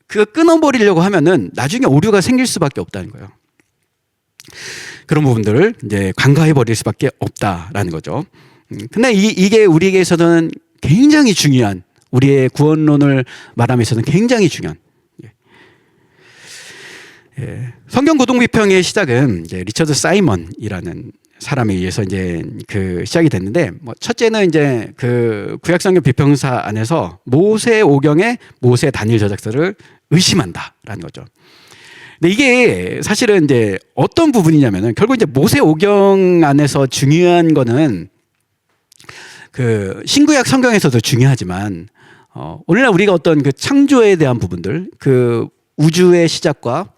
끊어버리려고 하면은 나중에 오류가 생길 수밖에 없다는 거예요. 그런 부분들을 이제 간과해 버릴 수밖에 없다라는 거죠. 근데 이게 우리에게서는 굉장히 중요한, 우리의 구원론을 말함에 있어서는 굉장히 중요한. 성경 고등 비평의 시작은 이제 리처드 사이먼이라는 사람에 의해서 이제 그 시작이 됐는데, 첫째는 이제 그 구약성경 비평사 안에서 모세오경의 모세 단일 저작서를 의심한다라는 거죠. 근데 이게 사실은 이제 어떤 부분이냐면은 결국 이제 모세오경 안에서 중요한 거는 그 신구약 성경에서도 중요하지만 오늘날 우리가 어떤 그 창조에 대한 부분들, 그 우주의 시작과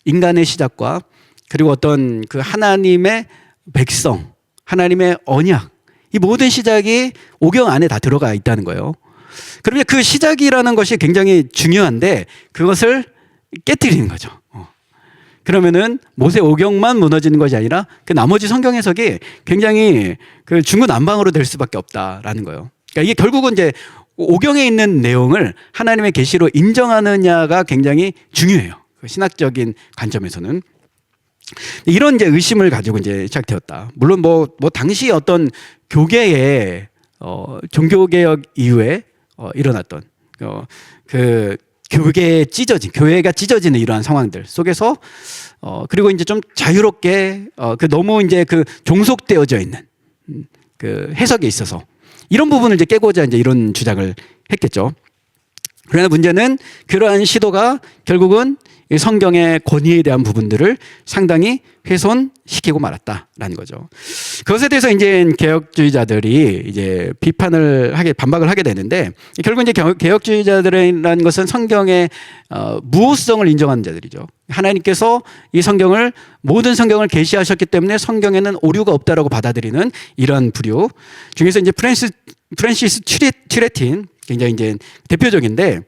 인간의 시작과 그리고 어떤 그 하나님의 백성, 하나님의 언약, 이 모든 시작이 오경 안에 다 들어가 있다는 거예요. 그러면 그 시작이라는 것이 굉장히 중요한데 그것을 깨트리는 거죠. 그러면은 모세 오경만 무너지는 것이 아니라 그 나머지 성경 해석이 굉장히 그 중구난방으로 될 수밖에 없다라는 거예요. 그러니까 이게 결국은 이제 오경에 있는 내용을 하나님의 계시로 인정하느냐가 굉장히 중요해요. 그 신학적인 관점에서는. 이런 이제 의심을 가지고 이제 시작되었다. 물론 뭐 당시 어떤 교계의 종교개혁 이후에 일어났던 그 교회가 찢어지는 이러한 상황들 속에서 그리고 이제 좀 자유롭게 그 너무 이제 그 종속되어져 있는 그 해석에 있어서 이런 부분을 이제 깨고자 이제 이런 주장을 했겠죠. 그러나 문제는 그러한 시도가 결국은 이 성경의 권위에 대한 부분들을 상당히 훼손시키고 말았다라는 거죠. 그것에 대해서 이제 개혁주의자들이 이제 반박을 하게 되는데, 결국 이제 개혁주의자들이라는 것은 성경의 무호성을 인정하는 자들이죠. 하나님께서 이 모든 성경을 계시하셨기 때문에 성경에는 오류가 없다라고 받아들이는 이러한 부류 중에서 이제 프랜시스 튜레틴, 굉장히 이제 대표적인데,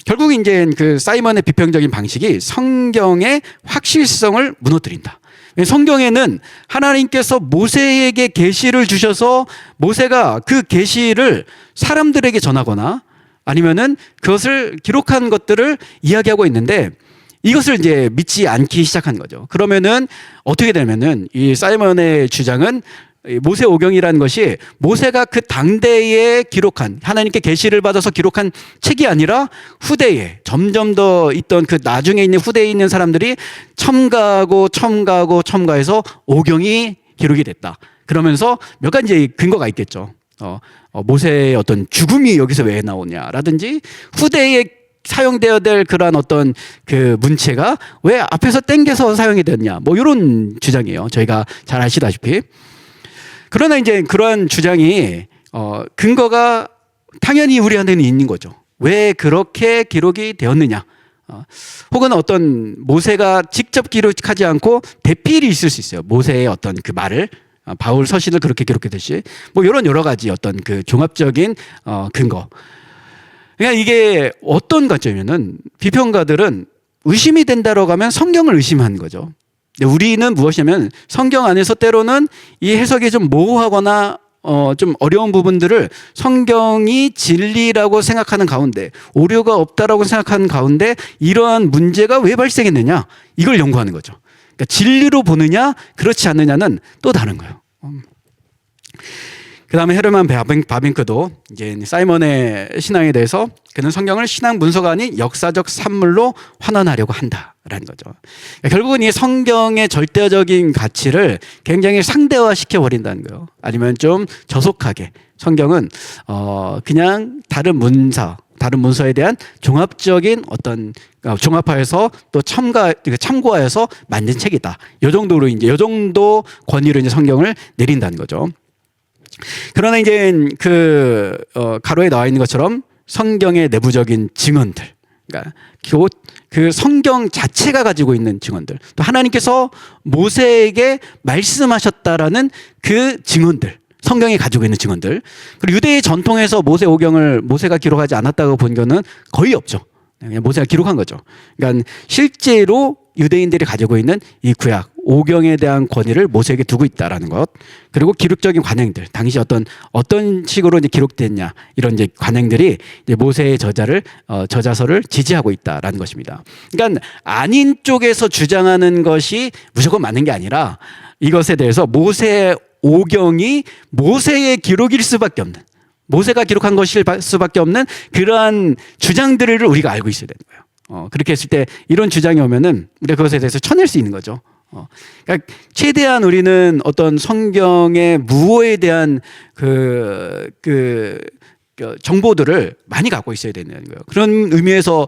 결국 이제 그 사이먼의 비평적인 방식이 성경의 확실성을 무너뜨린다. 성경에는 하나님께서 모세에게 계시를 주셔서 모세가 그 계시를 사람들에게 전하거나 아니면은 그것을 기록한 것들을 이야기하고 있는데, 이것을 이제 믿지 않기 시작한 거죠. 그러면은 어떻게 되면은 이 사이먼의 주장은 모세 오경이라는 것이 모세가 그 당대에 기록한, 하나님께 계시를 받아서 기록한 책이 아니라 후대에 점점 더 있던 그 나중에 있는 후대에 있는 사람들이 첨가해서 오경이 기록이 됐다. 그러면서 몇 가지 근거가 있겠죠. 모세의 어떤 죽음이 여기서 왜 나오냐라든지, 후대에 사용되어야 될 그러한 어떤 그 문체가 왜 앞에서 땡겨서 사용이 됐냐, 뭐 이런 주장이에요. 저희가 잘 아시다시피. 그러나 이제 그러한 주장이 근거가 당연히 우리한테는 있는 거죠. 왜 그렇게 기록이 되었느냐, 혹은 어떤 모세가 직접 기록하지 않고 대필이 있을 수 있어요. 모세의 어떤 그 말을, 바울 서신을 그렇게 기록했듯이 뭐 이런 여러 가지 어떤 그 종합적인 근거. 그러니까 이게 어떤 관점이면은 비평가들은 의심이 된다라고 하면 성경을 의심하는 거죠. 우리는 무엇이냐면 성경 안에서 때로는 이 해석이 좀 모호하거나 좀 어려운 부분들을 성경이 진리라고 생각하는 가운데, 오류가 없다라고 생각하는 가운데 이러한 문제가 왜 발생했느냐, 이걸 연구하는 거죠. 그러니까 진리로 보느냐 그렇지 않느냐는 또 다른 거예요. 그 다음에 헤르만 바빙크도 이제 사이먼의 신앙에 대해서 그는 성경을 신앙 문서가 아닌 역사적 산물로 환원하려고 한다라는 거죠. 결국은 이 성경의 절대적인 가치를 굉장히 상대화 시켜버린다는 거예요. 아니면 좀 저속하게 성경은 그냥 다른 문서에 대한 종합적인 어떤 종합하여서 또 참고하여서 만든 책이다. 이 정도 권위로 이제 성경을 내린다는 거죠. 그러나 이제 가로에 나와 있는 것처럼 성경의 내부적인 증언들, 그러니까 그 성경 자체가 가지고 있는 증언들, 또 하나님께서 모세에게 말씀하셨다라는 그 증언들, 성경이 가지고 있는 증언들, 그리고 유대의 전통에서 모세 오경을 모세가 기록하지 않았다고 본 거는 거의 없죠. 그냥 모세가 기록한 거죠. 그러니까 실제로 유대인들이 가지고 있는 이 구약 오경에 대한 권위를 모세에게 두고 있다라는 것, 그리고 기록적인 관행들, 당시 어떤 식으로 이제 기록됐냐, 이런 이제 관행들이 이제 모세의 저자서를 지지하고 있다라는 것입니다. 그러니까 아닌 쪽에서 주장하는 것이 무조건 맞는 게 아니라, 이것에 대해서 모세 오경이 모세의 기록일 수밖에 없는, 모세가 기록한 것일 수밖에 없는 그러한 주장들을 우리가 알고 있어야 되는 거예요. 그렇게 했을 때 이런 주장이 오면은 우리가 그것에 대해서 쳐낼 수 있는 거죠. 그러니까 최대한 우리는 어떤 성경의 무어에 대한 정보들을 많이 갖고 있어야 되는 거예요. 그런 의미에서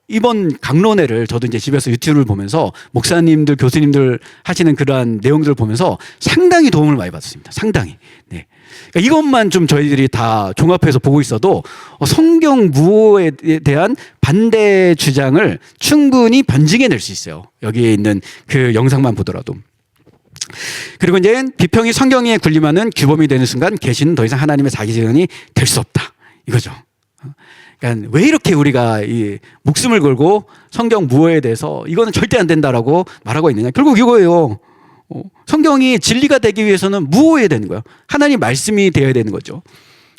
이번 강론회를 저도 이제 집에서 유튜브를 보면서 목사님들, 교수님들 하시는 그러한 내용들을 보면서 상당히 도움을 많이 받았습니다. 상당히. 네. 그러니까 이것만 좀 저희들이 다 종합해서 보고 있어도 성경 무어에 대한 반대 주장을 충분히 변증해낼 수 있어요. 여기에 있는 그 영상만 보더라도. 그리고 이제 비평이 성경에 군림하는 규범이 되는 순간 계시는 더 이상 하나님의 자기 증언이 될 수 없다, 이거죠. 그러니까 왜 이렇게 우리가 이 목숨을 걸고 성경 무어에 대해서 이거는 절대 안 된다라고 말하고 있느냐, 결국 이거예요. 성경이 진리가 되기 위해서는 무어해야 되는 거예요. 하나님 말씀이 되어야 되는 거죠.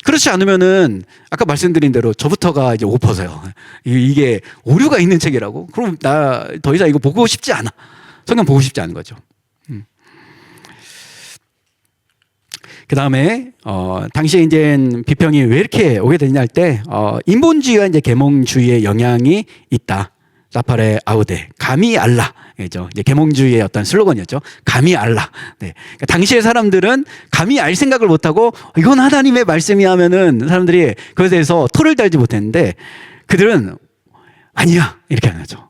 그렇지 않으면은 아까 말씀드린 대로 저부터가 이제 엎어서요. 이게 오류가 있는 책이라고? 그럼 나 더 이상 이거 보고 싶지 않아. 성경 보고 싶지 않은 거죠. 그 다음에 당시에 이제 비평이 왜 이렇게 오게 되냐 할 때 인본주의와 이제 계몽주의의 영향이 있다. 라파레 아우데, 감히 알라. 죠. 이제 계몽주의의 어떤 슬로건이었죠. 감히 알라. 네. 그러니까 당시의 사람들은 감히 알 생각을 못하고 이건 하나님의 말씀이 하면은 사람들이 그것에 대해서 토를 달지 못했는데, 그들은 아니야 이렇게 하는 거죠.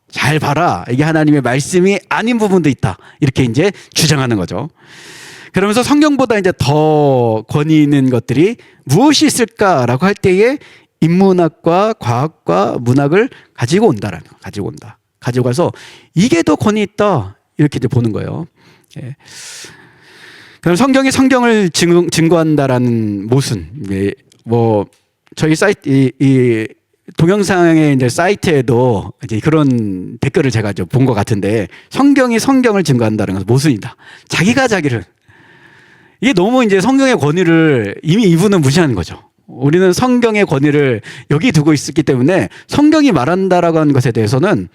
잘 봐라. 이게 하나님의 말씀이 아닌 부분도 있다. 이렇게 이제 주장하는 거죠. 그러면서 성경보다 이제 더 권위 있는 것들이 무엇이 있을까라고 할 때에 인문학과 과학과 문학을 가지고 온다라는 거. 가지고 온다. 가지고 가서 이게 더 권위 있다. 이렇게 이제 보는 거예요. 예. 그럼 성경이 성경을 증거한다라는 모순. 예. 뭐 저희 사이트 이 동영상의 이제 사이트에도 이제 그런 댓글을 제가 좀 본 것 같은데 성경이 성경을 증거한다는 것은 모순이다. 자기가 자기를 이게 너무 이제 성경의 권위를 이미 이분은 무시하는 거죠. 우리는 성경의 권위를 여기 두고 있었기 때문에 성경이 말한다라고 하는 것에 대해서는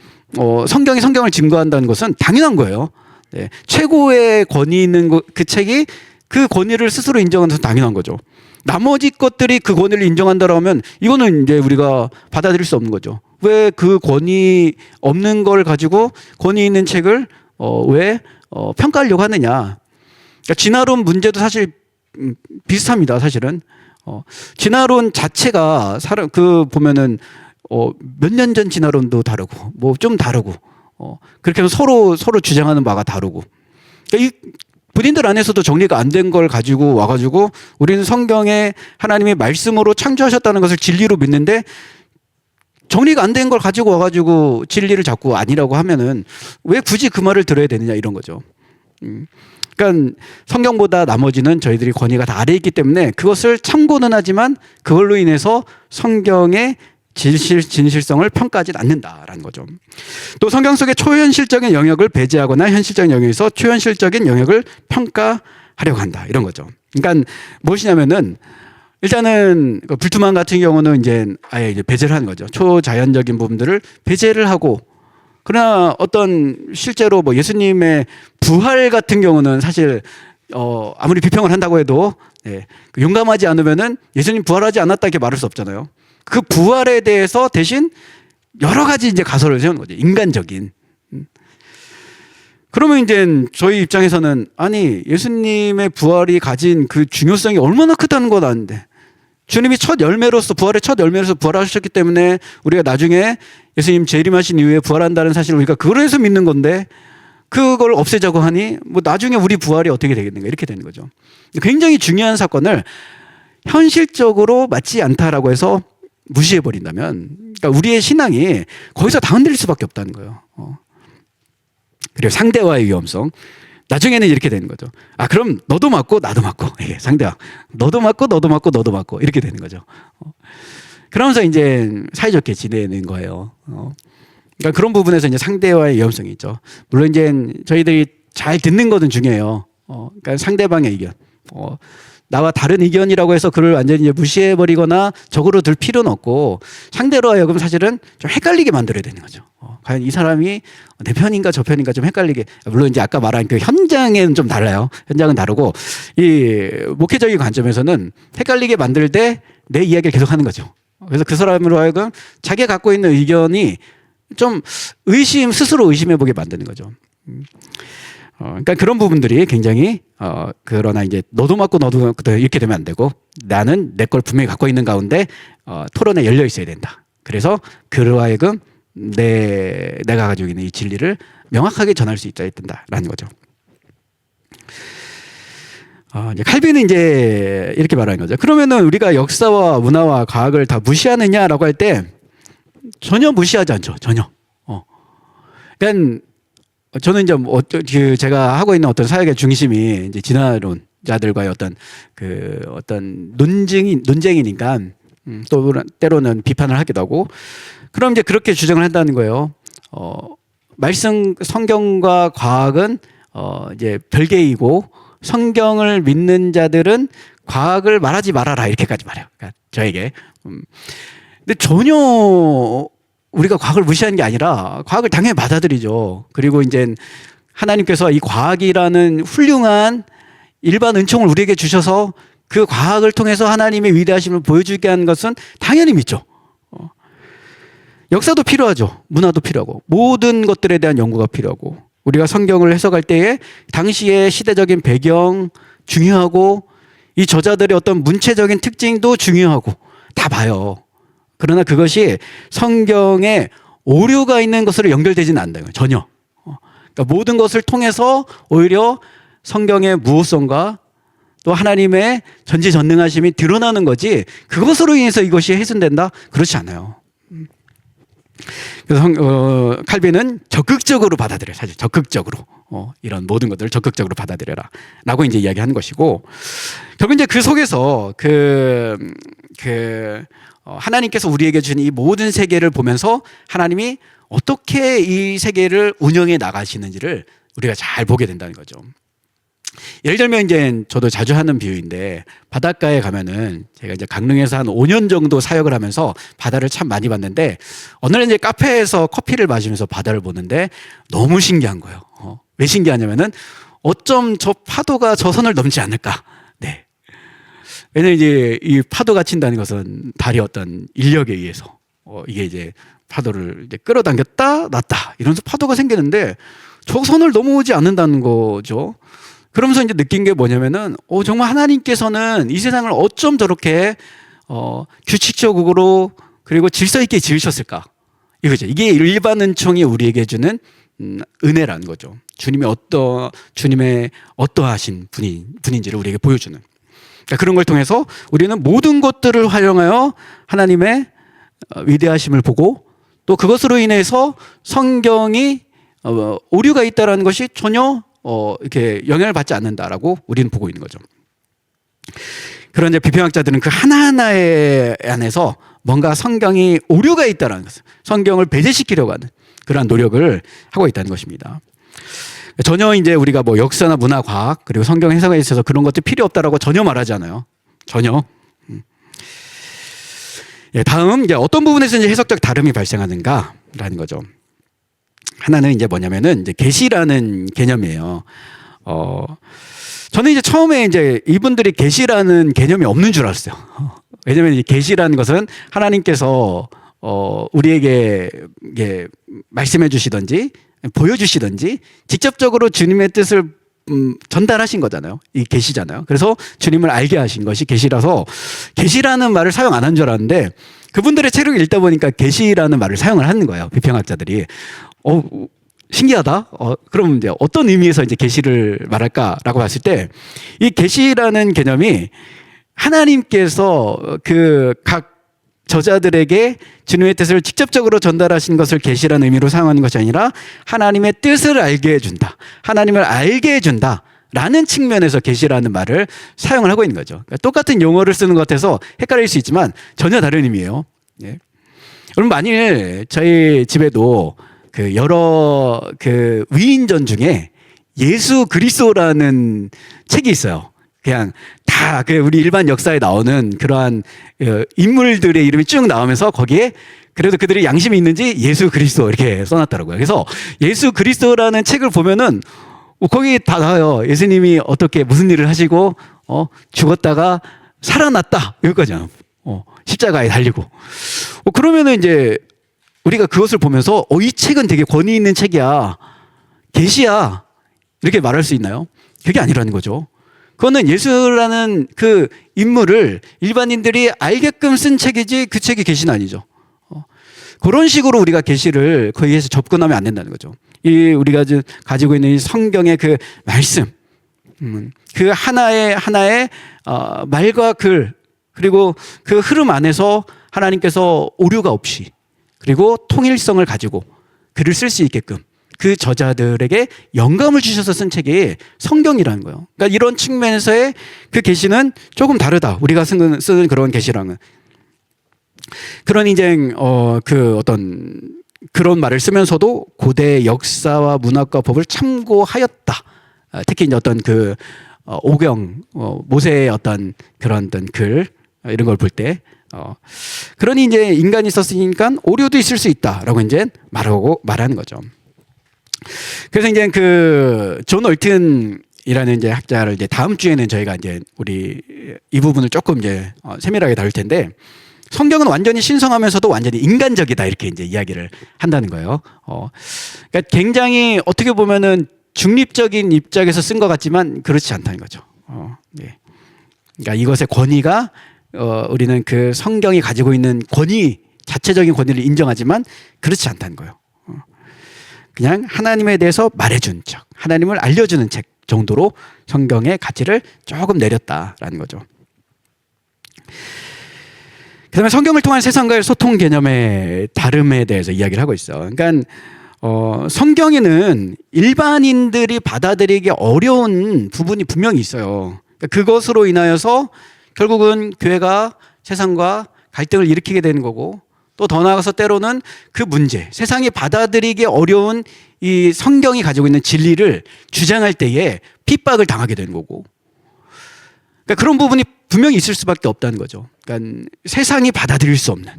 성경이 성경을 증거한다는 것은 당연한 거예요. 네. 최고의 권위 있는 그 책이 그 권위를 스스로 인정하는 것은 당연한 거죠. 나머지 것들이 그 권위를 인정한다라고 하면 이거는 이제 우리가 받아들일 수 없는 거죠. 왜 그 권위 없는 걸 가지고 권위 있는 책을 왜 평가하려고 하느냐. 그러니까 진화론 문제도 사실 비슷합니다. 사실은 진화론 자체가 보면은 몇 년 전 진화론도 다르고 뭐 좀 다르고 그렇게 해서 서로 주장하는 바가 다르고 그러니까 이 본인들 안에서도 정리가 안 된 걸 가지고 와가지고 우리는 성경에 하나님의 말씀으로 창조하셨다는 것을 진리로 믿는데 정리가 안 된 걸 가지고 와가지고 진리를 자꾸 아니라고 하면은 왜 굳이 그 말을 들어야 되느냐 이런 거죠. 그러니까 성경보다 나머지는 저희들이 권위가 다 아래에 있기 때문에 그것을 참고는 하지만 그걸로 인해서 성경의 진실성을 평가하지 않는다라는 거죠. 또 성경 속의 초현실적인 영역을 배제하거나 현실적인 영역에서 초현실적인 영역을 평가하려고 한다. 이런 거죠. 그러니까 무엇이냐면은 일단은 불투만 같은 경우는 이제 아예 이제 배제를 하는 거죠. 초자연적인 부분들을 배제를 하고 그러나 어떤 실제로 뭐 예수님의 부활 같은 경우는 사실 아무리 비평을 한다고 해도 용감하지 않으면은 예수님 부활하지 않았다 이렇게 말할 수 없잖아요. 그 부활에 대해서 대신 여러 가지 이제 가설을 세우는 거죠. 인간적인. 그러면 이제 저희 입장에서는 아니 예수님의 부활이 가진 그 중요성이 얼마나 크다는 건 아는데 주님이 부활의 첫 열매로서 부활하셨기 때문에 우리가 나중에 예수님 재림하신 이후에 부활한다는 사실을 우리가 그래서 믿는 건데 그걸 없애자고 하니 뭐 나중에 우리 부활이 어떻게 되겠는가 이렇게 되는 거죠. 굉장히 중요한 사건을 현실적으로 맞지 않다라고 해서 무시해버린다면 그러니까 우리의 신앙이 거기서 다 흔들릴 수밖에 없다는 거예요. 그리고 상대와의 위험성. 나중에는 이렇게 되는 거죠. 그럼 너도 맞고 나도 맞고 상대와 너도 맞고 너도 맞고 너도 맞고 이렇게 되는 거죠. 그러면서 이제 사이좋게 지내는 거예요. 그러니까 그런 부분에서 이제 상대와의 위험성이 있죠. 물론 이제 저희들이 잘 듣는 것은 중요해요. 그러니까 상대방의 의견. 나와 다른 의견이라고 해서 그를 완전히 이제 무시해버리거나 적으로 들 필요는 없고 상대로 하여금 사실은 좀 헷갈리게 만들어야 되는 거죠. 과연 이 사람이 내 편인가 저 편인가 좀 헷갈리게. 물론 이제 아까 말한 그 현장에는 좀 달라요. 현장은 다르고 이 목회적인 관점에서는 헷갈리게 만들 때 내 이야기를 계속 하는 거죠. 그래서 그 사람으로 하여금 자기가 갖고 있는 의견이 좀 스스로 의심해보게 만드는 거죠. 그러니까 그런 부분들이 굉장히 그러나 이제 너도 맞고 너도 맞고 이렇게 되면 안 되고 나는 내 걸 분명히 갖고 있는 가운데 토론에 열려 있어야 된다. 그래서 그로 하여금 내가 가지고 있는 이 진리를 명확하게 전할 수 있어야 된다라는 거죠. 이제 칼빈은 이제 이렇게 말하는 거죠. 그러면은 우리가 역사와 문화와 과학을 다 무시하느냐라고 할 때 전혀 무시하지 않죠. 전혀. 그러니까 저는 이제 제가 하고 있는 어떤 사역의 중심이 이제 진화론자들과의 어떤 논쟁이니까 또 때로는 비판을 하기도 하고 그럼 이제 그렇게 주장을 한다는 거예요. 성경과 과학은 이제 별개이고 성경을 믿는 자들은 과학을 말하지 말아라 이렇게까지 말해요. 그러니까 저에게. 근데 전혀 우리가 과학을 무시하는 게 아니라 과학을 당연히 받아들이죠. 그리고 이제 하나님께서 이 과학이라는 훌륭한 일반 은총을 우리에게 주셔서 그 과학을 통해서 하나님의 위대하심을 보여주게 하는 것은 당연히 믿죠. 역사도 필요하죠. 문화도 필요하고 모든 것들에 대한 연구가 필요하고 우리가 성경을 해석할 때에 당시의 시대적인 배경 중요하고 이 저자들의 어떤 문체적인 특징도 중요하고 다 봐요. 그러나 그것이 성경의 오류가 있는 것으로 연결되지는 않는다. 전혀. 그러니까 모든 것을 통해서 오히려 성경의 무호성과 또 하나님의 전지전능하심이 드러나는 거지 그것으로 인해서 이것이 훼손된다? 그렇지 않아요. 그래서 칼빈은 적극적으로 받아들여요. 사실 적극적으로 이런 모든 것들을 적극적으로 받아들여라 라고 이제 이야기하는 것이고, 결국 이제 그 속에서 하나님께서 우리에게 준 이 모든 세계를 보면서 하나님이 어떻게 이 세계를 운영해 나가시는지를 우리가 잘 보게 된다는 거죠. 예를 들면 이제 저도 자주 하는 비유인데, 바닷가에 가면은 제가 이제 강릉에서 한 5년 정도 사역을 하면서 바다를 참 많이 봤는데, 어느 날 이제 카페에서 커피를 마시면서 바다를 보는데 너무 신기한 거예요. 왜 신기하냐면은 어쩜 저 파도가 저 선을 넘지 않을까? 네. 왜냐면 이제 이 파도가 친다는 것은 달의 어떤 인력에 의해서 이게 이제 파도를 이제 끌어당겼다 놨다 이러면서 파도가 생기는데 저 선을 넘어오지 않는다는 거죠. 그러면서 이제 느낀 게 뭐냐면은 정말 하나님께서는 이 세상을 어쩜 저렇게 규칙적으로 그리고 질서 있게 지으셨을까? 이거죠. 이게 일반 은총이 우리에게 주는 은혜라는 거죠. 주님의 어떠하신 분인지를 우리에게 보여주는. 그러니까 그런 걸 통해서 우리는 모든 것들을 활용하여 하나님의 위대하심을 보고, 또 그것으로 인해서 성경이 오류가 있다라는 것이 전혀 이렇게 영향을 받지 않는다라고 우리는 보고 있는 거죠. 그런 이제 비평학자들은 그 하나하나에 안에서 뭔가 성경이 오류가 있다라는 것을, 성경을 배제시키려고 하는 그러한 노력을 하고 있다는 것입니다. 전혀 이제 우리가 뭐 역사나 문화, 과학 그리고 성경 해석에 있어서 그런 것들 필요 없다라고 전혀 말하지 않아요. 전혀. 예, 다음 이제 어떤 부분에서 이제 해석적 다름이 발생하는가라는 거죠. 하나는 이제 뭐냐면은 이제 계시라는 개념이에요. 저는 이제 처음에 이제 이분들이 계시라는 개념이 없는 줄 알았어요. 왜냐면 이 계시라는 것은 하나님께서 우리에게 이게 말씀해 주시든지 보여주시든지 직접적으로 주님의 뜻을 전달하신 거잖아요. 이 계시잖아요. 그래서 주님을 알게 하신 것이 계시라서 계시라는 말을 사용 안 한 줄 알았는데, 그분들의 책을 읽다 보니까 계시라는 말을 사용을 하는 거예요. 비평학자들이. 신기하다. 그럼 이제 어떤 의미에서 이제 계시를 말할까라고 봤을 때, 이 계시라는 개념이 하나님께서 그 각 저자들에게 주님의 뜻을 직접적으로 전달하신 것을 계시라는 의미로 사용하는 것이 아니라 하나님의 뜻을 알게 해준다, 하나님을 알게 해준다 라는 측면에서 계시라는 말을 사용을 하고 있는 거죠. 그러니까 똑같은 용어를 쓰는 것 같아서 헷갈릴 수 있지만 전혀 다른 의미예요. 예. 그럼 만일 저희 집에도 그 여러 그 위인전 중에 예수 그리스도라는 책이 있어요. 그냥 다 그 우리 일반 역사에 나오는 그러한 인물들의 이름이 쭉 나오면서 거기에 그래도 그들이 양심이 있는지 예수 그리스도 이렇게 써놨더라고요. 그래서 예수 그리스도라는 책을 보면은 거기 다 나와요. 예수님이 어떻게 무슨 일을 하시고 죽었다가 살아났다 여기까지요. 십자가에 달리고. 그러면은 이제 우리가 그것을 보면서 이 책은 되게 권위 있는 책이야, 계시야 이렇게 말할 수 있나요? 그게 아니라는 거죠. 그거는 예수라는 그 인물을 일반인들이 알게끔 쓴 책이지 그 책이 계시는 아니죠. 그런 식으로 우리가 계시를 거기에서 접근하면 안 된다는 거죠. 이 우리가 가지고 있는 이 성경의 그 말씀, 그 하나의 말과 글, 그리고 그 흐름 안에서 하나님께서 오류가 없이 그리고 통일성을 가지고 글을 쓸 수 있게끔 그 저자들에게 영감을 주셔서 쓴 책이 성경이라는 거예요. 그러니까 이런 측면에서의 그 계시는 조금 다르다. 우리가 쓰는 그런 계시랑은. 그런 이제 그 어떤 그런 말을 쓰면서도 고대 역사와 문학과 법을 참고하였다. 특히 이제 어떤 그 오경 모세의 어떤 그런 어떤 글 이런 걸 볼 때 그러니 이제 인간이 썼으니까 오류도 있을 수 있다라고 이제 말하는 거죠. 그래서 이제 그 존 얼튼이라는 이제 학자를 이제 다음 주에는 저희가 이제 우리 이 부분을 조금 이제 세밀하게 다룰 텐데, 성경은 완전히 신성하면서도 완전히 인간적이다 이렇게 이제 이야기를 한다는 거예요. 그러니까 굉장히 어떻게 보면은 중립적인 입장에서 쓴 것 같지만 그렇지 않다는 거죠. 네. 그러니까 이것의 권위가 우리는 그 성경이 가지고 있는 권위 자체적인 권위를 인정하지만 그렇지 않다는 거예요. 그냥 하나님에 대해서 말해준 책, 하나님을 알려주는 책 정도로 성경의 가치를 조금 내렸다라는 거죠. 그 다음에 성경을 통한 세상과의 소통 개념의 다름에 대해서 이야기를 하고 있어. 그러니까 성경에는 일반인들이 받아들이기 어려운 부분이 분명히 있어요. 그러니까 그것으로 인하여서 결국은 교회가 세상과 갈등을 일으키게 되는 거고, 또 더 나아가서 때로는 그 문제, 세상이 받아들이기 어려운 이 성경이 가지고 있는 진리를 주장할 때에 핍박을 당하게 되는 거고, 그러니까 그런 부분이 분명히 있을 수밖에 없다는 거죠. 그러니까 세상이 받아들일 수 없는.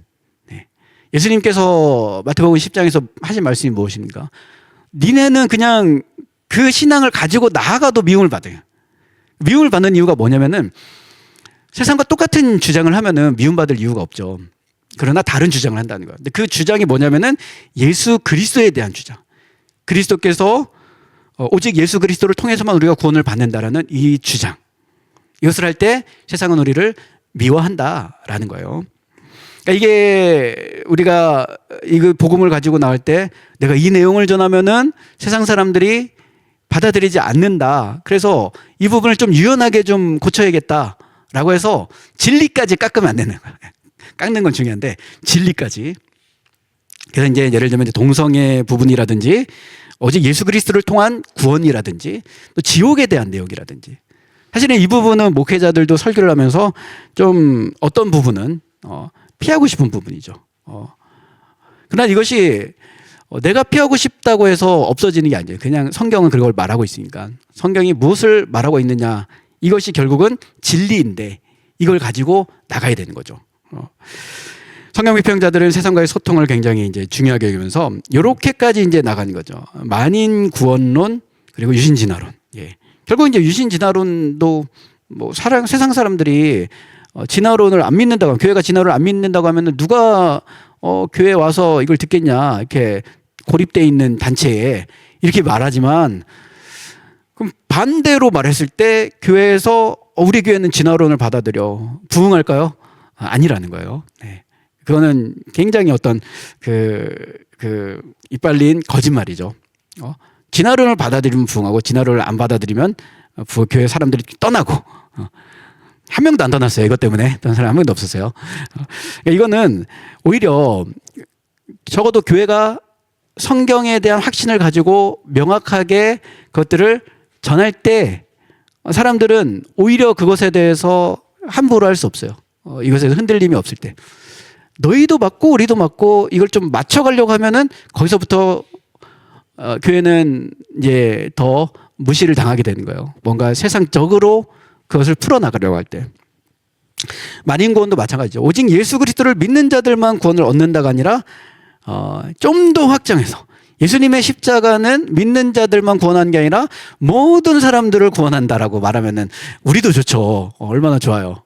네. 예수님께서 마태복음 10장에서 하신 말씀이 무엇입니까? 니네는 그냥 그 신앙을 가지고 나아가도 미움을 받아요. 미움을 받는 이유가 뭐냐면은 세상과 똑같은 주장을 하면은 미움받을 이유가 없죠. 그러나 다른 주장을 한다는 거예요. 근데 그 주장이 뭐냐면은 예수 그리스도에 대한 주장. 그리스도께서 오직 예수 그리스도를 통해서만 우리가 구원을 받는다라는 이 주장. 이것을 할 때 세상은 우리를 미워한다라는 거예요. 그러니까 이게 우리가 이 복음을 가지고 나올 때 내가 이 내용을 전하면은 세상 사람들이 받아들이지 않는다. 그래서 이 부분을 좀 유연하게 좀 고쳐야겠다라고 해서 진리까지 깎으면 안 되는 거예요. 깎는 건 중요한데 진리까지. 그래서 이제 예를 들면 동성애 부분이라든지 오직 예수 그리스도를 통한 구원이라든지 또 지옥에 대한 내용이라든지, 사실은 이 부분은 목회자들도 설교를 하면서 좀 어떤 부분은 피하고 싶은 부분이죠. 그러나 이것이 내가 피하고 싶다고 해서 없어지는 게 아니에요. 그냥 성경은 그걸 말하고 있으니까. 성경이 무엇을 말하고 있느냐, 이것이 결국은 진리인데 이걸 가지고 나가야 되는 거죠. 성경 비평자들은 세상과의 소통을 굉장히 이제 중요하게 여기면서 이렇게까지 이제 나가는 거죠. 만인 구원론 그리고 유신 진화론. 예. 결국 이제 유신 진화론도 뭐 세상 사람들이 진화론을 안 믿는다고 하면, 교회가 진화론을 안 믿는다고 하면 누가 교회에 와서 이걸 듣겠냐, 이렇게 고립되어 있는 단체에 이렇게 말하지만, 그럼 반대로 말했을 때 교회에서 우리 교회는 진화론을 받아들여 부흥할까요? 아니라는 거예요. 네. 그거는 굉장히 어떤 이빨린 거짓말이죠. 진화론을 받아들이면 부흥하고 진화론을 안 받아들이면 교회 사람들이 떠나고, 한 명도 안 떠났어요. 이것 때문에 떠난 사람 한 명도 없었어요. 이거는 오히려 적어도 교회가 성경에 대한 확신을 가지고 명확하게 그것들을 전할 때 사람들은 오히려 그것에 대해서 함부로 할 수 없어요. 이것에 흔들림이 없을 때. 너희도 맞고 우리도 맞고 이걸 좀 맞춰가려고 하면은 거기서부터 교회는 이제 더 무시를 당하게 되는 거예요. 뭔가 세상적으로 그것을 풀어나가려고 할 때. 만인 구원도 마찬가지죠. 오직 예수 그리스도를 믿는 자들만 구원을 얻는다가 아니라 좀 더 확장해서 예수님의 십자가는 믿는 자들만 구원하는 게 아니라 모든 사람들을 구원한다라고 말하면은 우리도 좋죠. 얼마나 좋아요.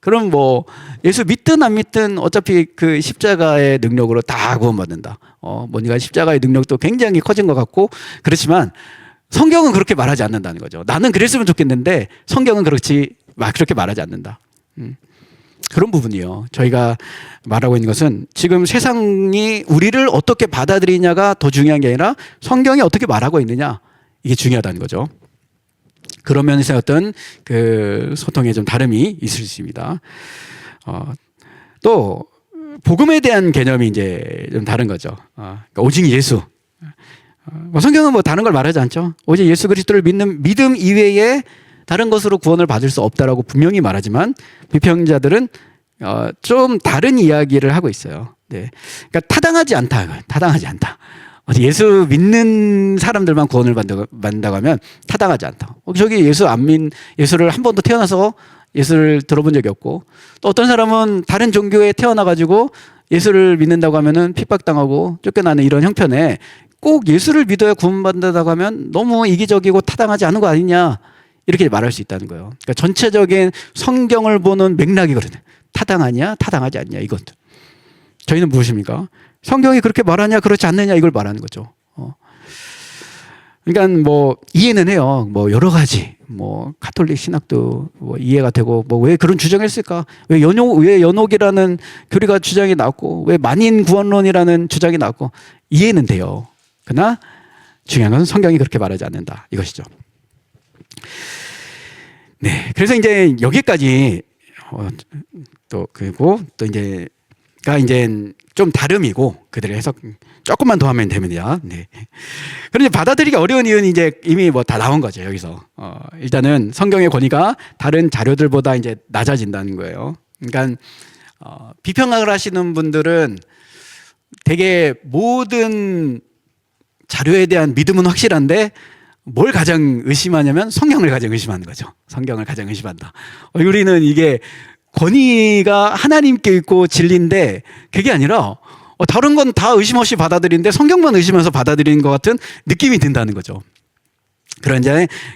그럼 뭐 예수 믿든 안 믿든 어차피 그 십자가의 능력으로 다 구원받는다. 뭐니까 십자가의 능력도 굉장히 커진 것 같고, 그렇지만 성경은 그렇게 말하지 않는다는 거죠. 나는 그랬으면 좋겠는데 성경은 그렇게 말하지 않는다. 그런 부분이요. 저희가 말하고 있는 것은 지금 세상이 우리를 어떻게 받아들이냐가 더 중요한 게 아니라 성경이 어떻게 말하고 있느냐, 이게 중요하다는 거죠. 그런 면에서 어떤 그 소통에 좀 다름이 있을 수 있습니다. 또 복음에 대한 개념이 이제 좀 다른 거죠. 그러니까 오직 예수. 성경은 뭐 다른 걸 말하지 않죠. 오직 예수 그리스도를 믿는 믿음 이외에 다른 것으로 구원을 받을 수 없다라고 분명히 말하지만 비평자들은 좀 다른 이야기를 하고 있어요. 네. 그러니까 타당하지 않다. 예수 믿는 사람들만 구원을 받는다고 하면 타당하지 않다. 저기 예수를 한 번도 태어나서 예수를 들어본 적이 없고, 또 어떤 사람은 다른 종교에 태어나가지고 예수를 믿는다고 하면은 핍박당하고 쫓겨나는 이런 형편에 꼭 예수를 믿어야 구원받는다고 하면 너무 이기적이고 타당하지 않은 거 아니냐, 이렇게 말할 수 있다는 거예요. 그러니까 전체적인 성경을 보는 맥락이거든요. 타당하냐, 타당하지 않냐, 이것. 저희는 무엇입니까? 성경이 그렇게 말하냐, 그렇지 않느냐, 이걸 말하는 거죠. 그러니까 뭐 이해는 해요. 뭐 여러 가지 뭐 가톨릭 신학도 뭐 이해가 되고 뭐 왜 그런 주장했을까? 왜 연옥이라는 교리가 주장이 나왔고 왜 만인 구원론이라는 주장이 나왔고 이해는 돼요. 그러나 중요한 것은 성경이 그렇게 말하지 않는다 이것이죠. 네, 그래서 이제 여기까지 또 그리고 또 이제가 이제 좀 다름이고 그들의 해석 조금만 더 하면 됩니다. 네. 그런데 받아들이기 어려운 이유는 이제 이미 뭐 다 나온 거죠 여기서. 일단은 성경의 권위가 다른 자료들보다 이제 낮아진다는 거예요. 그러니까 비평학을 하시는 분들은 되게 모든 자료에 대한 믿음은 확실한데 뭘 가장 의심하냐면 성경을 가장 의심하는 거죠. 성경을 가장 의심한다. 우리는 이게 권위가 하나님께 있고 진리인데 그게 아니라 다른 건 다 의심 없이 받아들이는데 성경만 의심해서 받아들이는 것 같은 느낌이 든다는 거죠.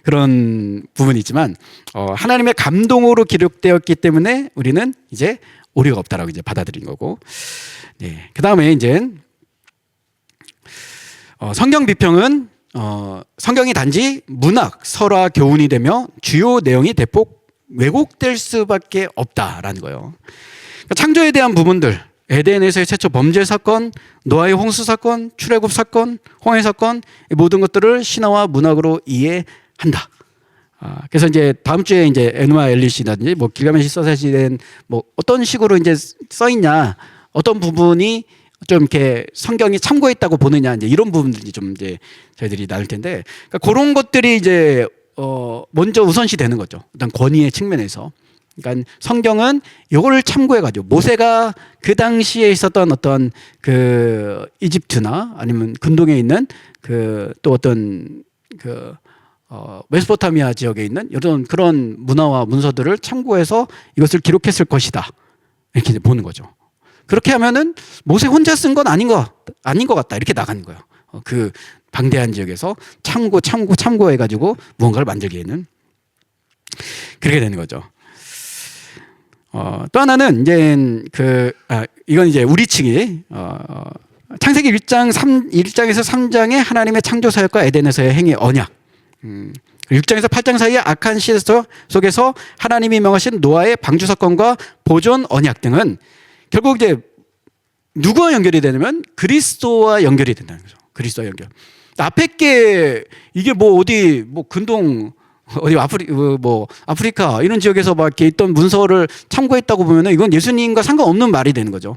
그런 부분이 있지만 하나님의 감동으로 기록되었기 때문에 우리는 이제 오류가 없다라고 이제 받아들인 거고. 네. 그 다음에 이제 성경 비평은 성경이 단지 문학, 설화, 교훈이 되며 주요 내용이 대폭 왜곡될 수밖에 없다라는 거예요. 그러니까 창조에 대한 부분들, 에덴에서의 최초 범죄 사건, 노아의 홍수 사건, 출애굽 사건, 홍해 사건 이 모든 것들을 신화와 문학으로 이해한다. 그래서 이제 다음 주에 이제 에누아 엘리시라든지 뭐 길가메시 서셋이 뭐 어떤 식으로 이제 써 있냐, 어떤 부분이 좀 이렇게 성경이 참고했다고 보느냐 이제 이런 부분들이 좀 이제 저희들이 나눌 텐데, 그러니까 그런 것들이 이제 먼저 우선시 되는 거죠. 일단 권위의 측면에서. 그러니까 성경은 이거를 참고해가지고 모세가 그 당시에 있었던 어떤 그 이집트나 아니면 근동에 있는 그 또 어떤 그 메소포타미아 지역에 있는 이런 그런 문화와 문서들을 참고해서 이것을 기록했을 것이다 이렇게 보는 거죠. 그렇게 하면은 모세 혼자 쓴 건 아닌 것 같다 이렇게 나가는 거예요. 그 방대한 지역에서 참고해가지고 무언가를 만들기에는 그렇게 되는 거죠. 또 하나는 이제 이건 이제 우리 측이 창세기 1장에서 3장의 하나님의 창조 사역과 에덴에서의 행위 언약, 6장에서 8장 사이의 악한 시대 속에서 하나님이 명하신 노아의 방주 사건과 보존 언약 등은 결국 이제 누구와 연결이 되냐면 그리스도와 연결이 된다는 거죠. 그리스도와 연결. 앞에 게 이게 뭐 어디 뭐 근동 어디 아프리카 이런 지역에서 막 이렇게 있던 문서를 참고했다고 보면은 이건 예수님과 상관없는 말이 되는 거죠.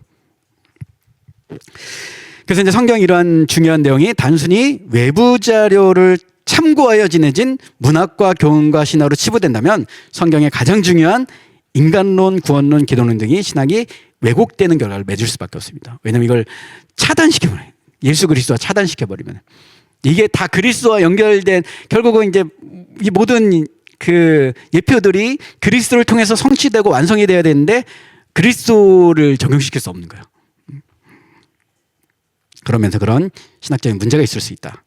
그래서 이제 성경 이러한 중요한 내용이 단순히 외부 자료를 참고하여 지내진 문학과 교훈과 신화로 치부된다면 성경의 가장 중요한 인간론, 구원론, 기독론 등이 신학이 왜곡되는 결과를 맺을 수밖에 없습니다. 왜냐하면 이걸 차단시켜버려요. 예수 그리스도와 차단시켜버리면 이게 다 그리스도와 연결된, 결국은 이제 이 모든 그 예표들이 그리스도를 통해서 성취되고 완성이 돼야 되는데 그리스도를 적용시킬 수 없는 거예요. 그러면서 그런 신학적인 문제가 있을 수 있다.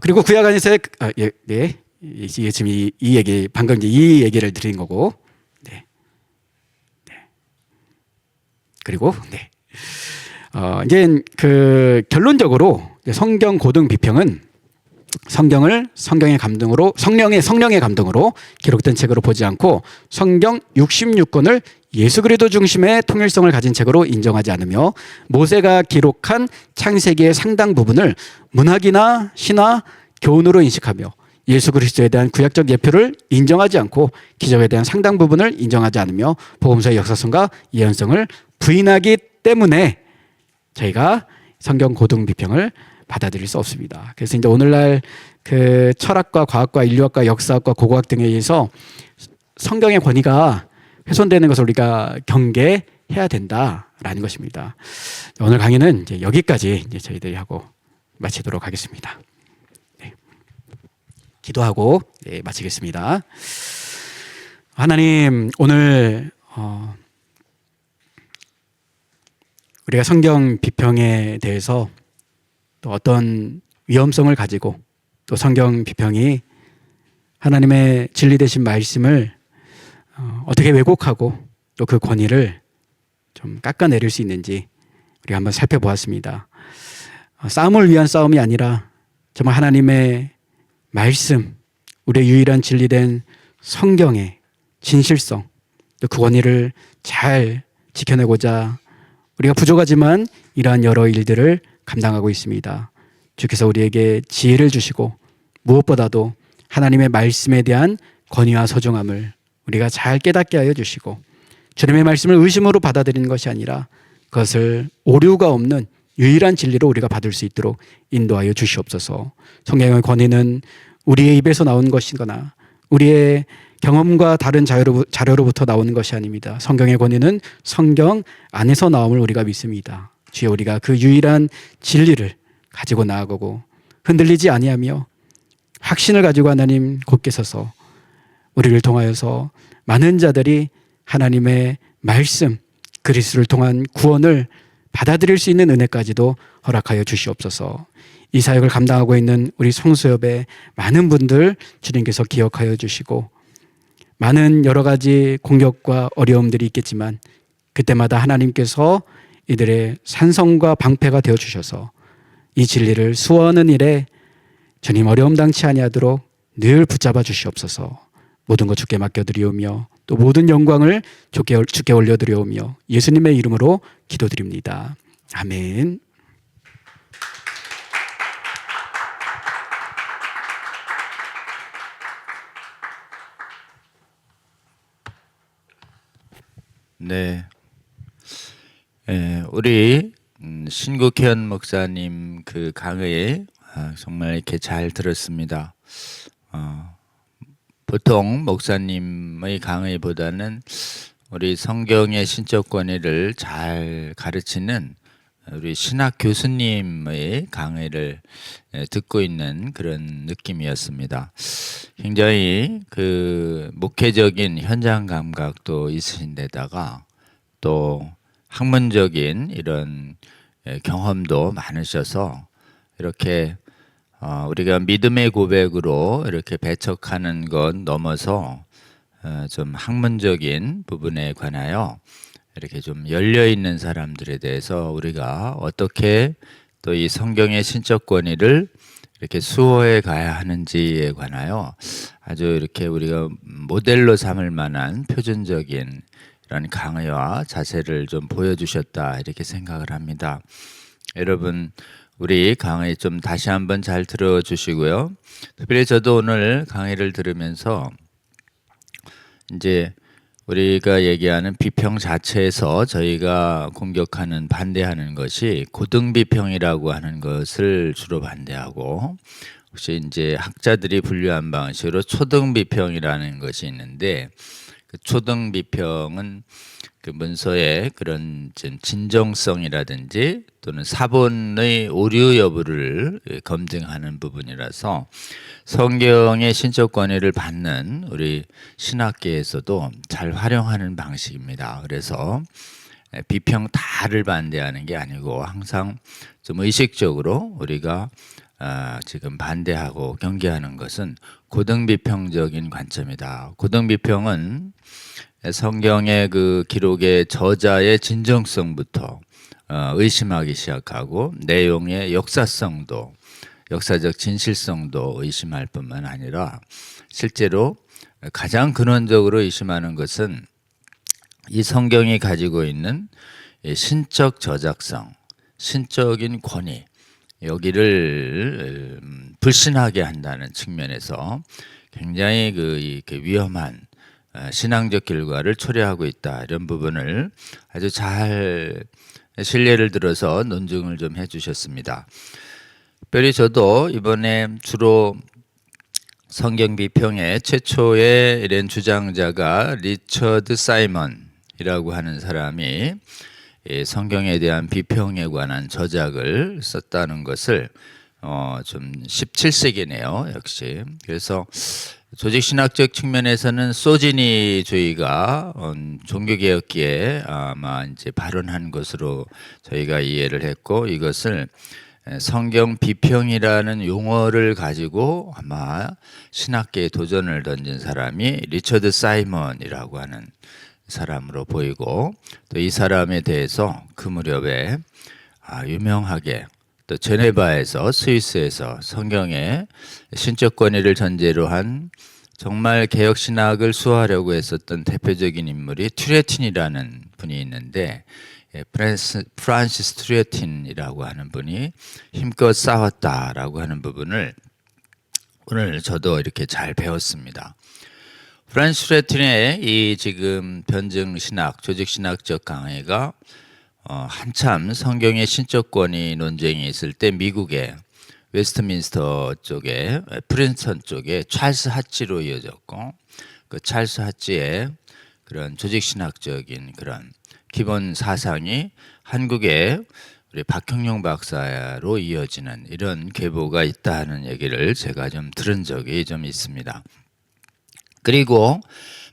그리고 구약 안에서의 지금 이 얘기, 방금 이제 이 얘기를 드린 거고, 네. 그리고 이제 그 결론적으로 성경 고등 비평은 성령의 감동으로 기록된 책으로 보지 않고 성경 66권을 예수 그리스도 중심의 통일성을 가진 책으로 인정하지 않으며 모세가 기록한 창세기의 상당 부분을 문학이나 신화, 교훈으로 인식하며 예수 그리스도에 대한 구약적 예표를 인정하지 않고 기적에 대한 상당 부분을 인정하지 않으며 복음서의 역사성과 예언성을 부인하기 때문에 저희가 성경 고등 비평을 받아들일 수 없습니다. 그래서 이제 오늘날 그 철학과 과학과 인류학과 역사학과 고고학 등에 의해서 성경의 권위가 훼손되는 것을 우리가 경계해야 된다라는 것입니다. 오늘 강의는 이제 여기까지 이제 저희들이 하고 마치도록 하겠습니다. 네. 기도하고 마치겠습니다. 하나님, 오늘 우리가 성경 비평에 대해서 또 어떤 위험성을 가지고 또 성경 비평이 하나님의 진리 되신 말씀을 어떻게 왜곡하고 또 그 권위를 좀 깎아내릴 수 있는지 우리가 한번 살펴보았습니다. 싸움을 위한 싸움이 아니라 정말 하나님의 말씀, 우리의 유일한 진리된 성경의 진실성, 또 그 권위를 잘 지켜내고자 우리가 부족하지만 이러한 여러 일들을 감당하고 있습니다. 주께서 우리에게 지혜를 주시고 무엇보다도 하나님의 말씀에 대한 권위와 소중함을 우리가 잘 깨닫게 하여 주시고 주님의 말씀을 의심으로 받아들이는 것이 아니라 그것을 오류가 없는 유일한 진리로 우리가 받을 수 있도록 인도하여 주시옵소서. 성경의 권위는 우리의 입에서 나온 것이거나 우리의 경험과 다른 자료로부터 나오는 것이 아닙니다. 성경의 권위는 성경 안에서 나옴을 우리가 믿습니다. 주여, 우리가 그 유일한 진리를 가지고 나아가고 흔들리지 아니하며 확신을 가지고 하나님 곧게 서서 우리를 통하여서 많은 자들이 하나님의 말씀 그리스도를 통한 구원을 받아들일 수 있는 은혜까지도 허락하여 주시옵소서. 이 사역을 감당하고 있는 우리 성수협의 많은 분들 주님께서 기억하여 주시고 많은 여러 가지 공격과 어려움들이 있겠지만 그때마다 하나님께서 이들의 산성과 방패가 되어 주셔서 이 진리를 수호하는 일에 주님 어려움 당치 아니하도록 늘 붙잡아 주시옵소서. 모든 것 주께 맡겨드리오며 또 모든 영광을 주께 올려드리오며 예수님의 이름으로 기도드립니다. 아멘. 네, 우리 신국현 목사님 그 강의 정말 이렇게 잘 들었습니다. 보통 목사님의 강의보다는 우리 성경의 신적 권위를 잘 가르치는 우리 신학 교수님의 강의를 듣고 있는 그런 느낌이었습니다. 굉장히 그 목회적인 현장 감각도 있으신 데다가 또 학문적인 이런 경험도 많으셔서 이렇게 우리가 믿음의 고백으로 이렇게 배척하는 것 넘어서 좀 학문적인 부분에 관하여 이렇게 좀 열려 있는 사람들에 대해서 우리가 어떻게 또 이 성경의 신적 권위를 이렇게 수호해 가야 하는지에 관하여 아주 이렇게 우리가 모델로 삼을 만한 표준적인 이런 강의와 자세를 좀 보여주셨다 이렇게 생각을 합니다. 여러분, 우리 강의 좀 다시 한번 잘 들어주시고요. 특별히 저도 오늘 강의를 들으면서 이제 우리가 얘기하는 비평 자체에서 저희가 공격하는 반대하는 것이 고등비평이라고 하는 것을 주로 반대하고, 혹시 이제 학자들이 분류한 방식으로 초등비평이라는 것이 있는데, 그 초등비평은 그 문서의 그런 진정성이라든지 또는 사본의 오류 여부를 검증하는 부분이라서 성경의 신적 권위를 받는 우리 신학계에서도 잘 활용하는 방식입니다. 그래서 비평 다를 반대하는 게 아니고 항상 좀 의식적으로 우리가 지금 반대하고 경계하는 것은 고등비평적인 관점이다. 고등비평은 성경의 그 기록의 저자의 진정성부터 의심하기 시작하고 내용의 역사성도, 역사적 진실성도 의심할 뿐만 아니라 실제로 가장 근원적으로 의심하는 것은 이 성경이 가지고 있는 신적 저작성, 신적인 권위, 여기를 불신하게 한다는 측면에서 굉장히 그 위험한 신앙적 결과를 초래하고 있다. 이런 부분을 아주 잘 신뢰를 들어서 논증을 좀 해주셨습니다. 특별히 저도 이번에 주로 성경 비평의 최초의 이런 주장자가 리처드 사이먼이라고 하는 사람이 성경에 대한 비평에 관한 저작을 썼다는 것을 좀 17세기네요, 역시. 그래서 조직신학적 측면에서는 소지니주의가 종교개혁기에 아마 이제 발언한 것으로 저희가 이해를 했고, 이것을 성경 비평이라는 용어를 가지고 아마 신학계에 도전을 던진 사람이 리처드 사이먼이라고 하는 사람으로 보이고, 또 이 사람에 대해서 그 무렵에 유명하게 또 제네바에서 스위스에서 성경의 신적 권위를 전제로 한 정말 개혁 신학을 수호하려고 했었던 대표적인 인물이 튜레틴이라는 분이 있는데 프란시스 튜레틴이라고 하는 분이 힘껏 싸웠다라고 하는 부분을 오늘 저도 이렇게 잘 배웠습니다. 프란시스 튜레틴의 이 지금 변증 신학, 조직 신학적 강의가 한참 성경의 신적 권위 논쟁이 있을 때 미국의 웨스트민스터 쪽에 프린스턴 쪽에 찰스 하치로 이어졌고 그 찰스 하치의 그런 조직 신학적인 그런 기본 사상이 한국의 우리 박형룡 박사로 이어지는 이런 계보가 있다는 얘기를 제가 좀 들은 적이 좀 있습니다. 그리고